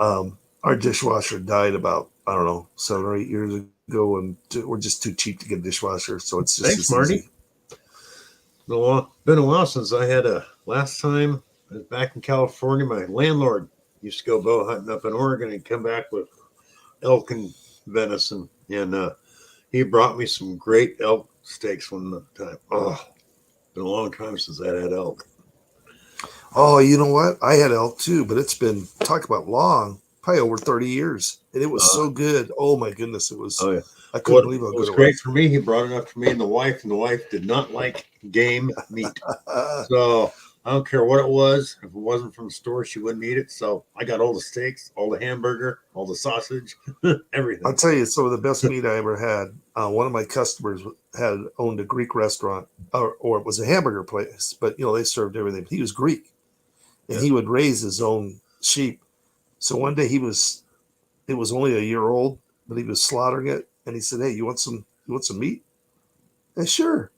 our dishwasher died about, I don't know, 7 or 8 years ago, and we're just too cheap to get a dishwasher, so it's just Thanks, Marty. easy. Been a while since I had last time I was back in California. My landlord used to go bow hunting up in Oregon and come back with elk and venison, and he brought me some great elk steaks one time. Oh, been a long time since I had elk. Oh, you know what? I had elk too, but it's been, talk about long, probably over 30 years, and it was so good. Oh my goodness, it was. Oh yeah. I couldn't believe how It good was it great was. for me. He brought it up for me and the wife did not like game meat. So I don't care what it was. If it wasn't from the store, she wouldn't eat it. So I got all the steaks, all the hamburger, all the sausage, everything. I'll tell you some of the best meat I ever had. One of my customers had owned a Greek restaurant, or it was a hamburger place, but they served everything. He was Greek, and he would raise his own sheep. So one day it was only a year old, but he was slaughtering it, and he said, "Hey, you want some meat?" And sure.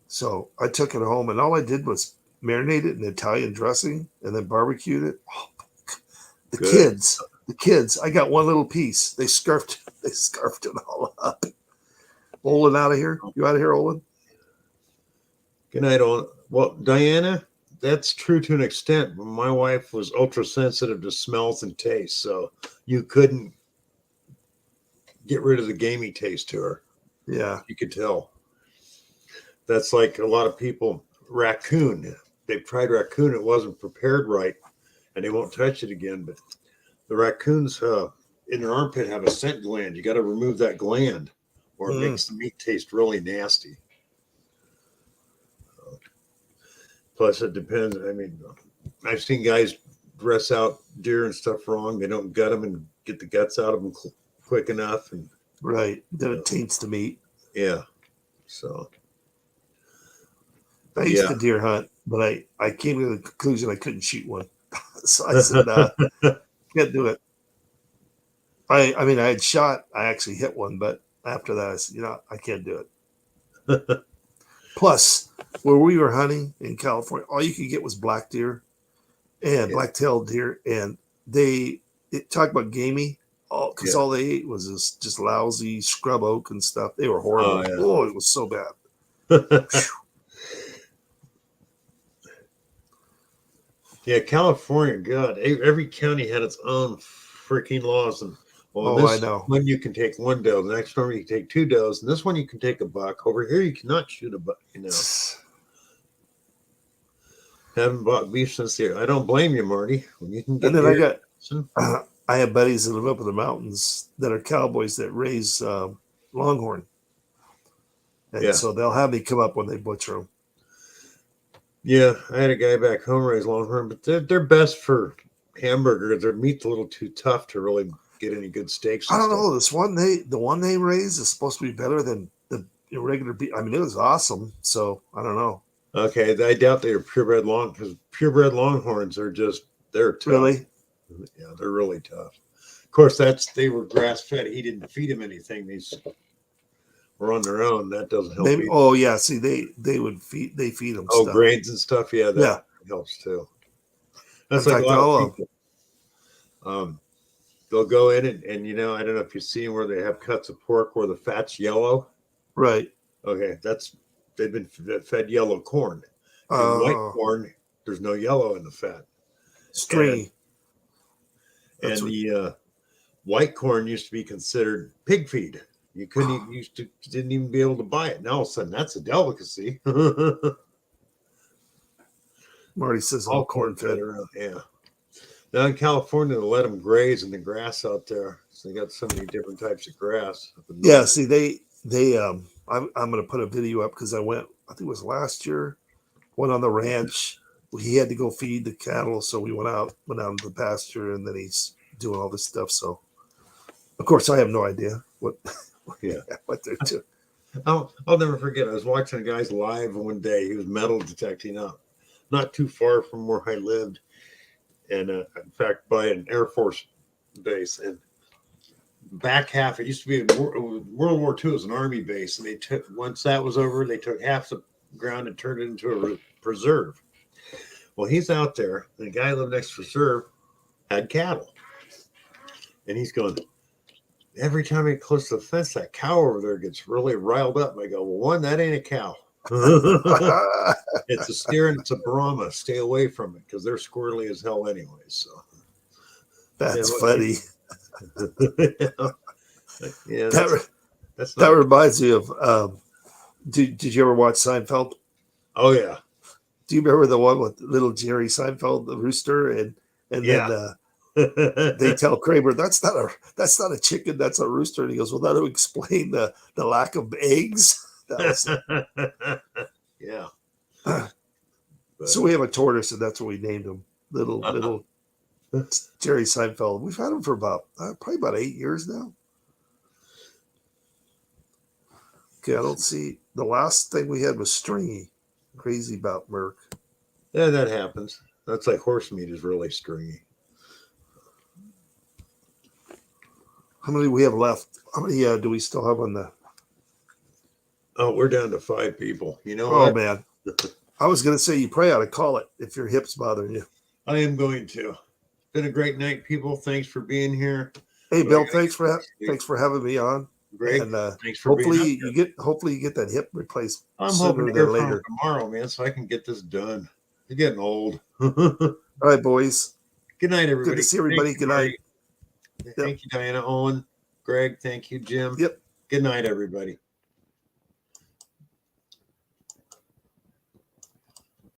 So I took it home, and all I did was marinate it in Italian dressing, and then barbecued it. Oh, the Good. kids, I got one little piece. They scarfed it all up. Olin out of here. You out of here, Olin? Good night, all. Well, Diana, that's true to an extent. But my wife was ultra sensitive to smells and tastes, so you couldn't get rid of the gamey taste to her. Yeah. You could tell. That's like a lot of people. Raccoon. They've tried raccoon. It wasn't prepared right, and they won't touch it again. But the raccoons in their armpit have a scent gland. You got to remove that gland, or it makes the meat taste really nasty. Plus, it depends. I mean, I've seen guys dress out deer and stuff wrong. They don't gut them and get the guts out of them quick enough, and right. Then it taints the meat. Yeah. So I used to deer hunt, but I came to the conclusion I couldn't shoot one. So I said, can't do it. I mean, I actually hit one, but after that, I said, I can't do it. Plus, where we were hunting in California, all you could get was black deer and black-tailed deer, and talk about gamey, because all they ate was just lousy scrub oak and stuff. They were horrible. Oh, it was so bad. Yeah, California, God, every county had its own freaking laws. And I know. One you can take one doe, the next one you can take 2 does, and this one you can take a buck. Over here, you cannot shoot a buck. Haven't bought beef since the. I don't blame you, Marty. When you can get. And then I have buddies that live up in the mountains that are cowboys that raise longhorn, and so they'll have me come up when they butcher them. Yeah, I had a guy back home raise longhorn, but they're best for hamburger. Their meat's a little too tough to really get any good steaks. I and don't stuff. know. The one they raised is supposed to be better than the regular beef. I mean, it was awesome. So I don't know. Okay, I doubt they are purebred long because purebred longhorns are they're tough. Really? Yeah, they're really tough. Of course, they were grass fed. He didn't feed them anything. These were on their own. That doesn't help. Maybe. either. Oh yeah. See, they feed them. Oh, stuff. grains and stuff. Yeah, that Yeah. helps too. That's In like fact, a lot of I'll, people. They'll go in and I don't know if you've seen where they have cuts of pork where the fat's yellow. right. Okay, they've been fed yellow corn. In white corn, there's no yellow in the fat. Stringy. And the white corn used to be considered pig feed. You didn't even be able to buy it. Now all of a sudden, that's a delicacy. Marty says all corn fed. around. Yeah. Now in California, they let them graze in the grass out there. So they got so many different types of grass. Yeah. See, I'm going to put a video up because I think it was last year, went on the ranch. He had to go feed the cattle. So we went out into the pasture, and then he's doing all this stuff. So, of course, I have no idea what they're doing. I'll never forget. I was watching a guy's live one day. He was metal detecting up, not too far from where I lived, and in fact, by an Air Force base. And back half, it used to be World War II was an Army base, and once that was over, they took half the ground and turned it into a preserve. Well, he's out there, and the guy who lived next to the preserve had cattle, and he's going. Every time I get close to the fence, that cow over there gets really riled up. And I go, well, one, that ain't a cow. It's a steer and it's a Brahma. Stay away from it because they're squirrely as hell anyway. So That's funny. Yeah, that reminds me of. Did you ever watch Seinfeld? Oh yeah. Do you remember the one with little Jerry Seinfeld, the rooster, and Yeah. then they tell Kramer that's not a chicken, that's a rooster, and he goes, well, that'll explain the lack of eggs. That was, Yeah. so we have a tortoise, and that's what we named him, little Jerry Seinfeld. We've had him for probably about 8 years now. Okay, I don't see the last thing we had was Stringy. Crazy about Merc. Yeah, that happens. That's like horse meat is really stringy. How many we have left? How many do we still have on the? Oh, we're down to 5 people. You know Oh what? man, I was gonna say you probably ought to call it if your hip's bothering you. I am going to. Been a great night, people. Thanks for being here. Hey Bill, thanks for having me on. Greg, And thanks for being hopefully up you get that hip replaced I'm sooner hoping to hear than from him later. tomorrow, man, so I can get this done. You're getting old. All right, boys. Good night, everybody. Good to see everybody. Thank you, Good night. Marty. Thank you, Diana. Owen, Greg. Thank you, Jim. Yep. Good night, everybody.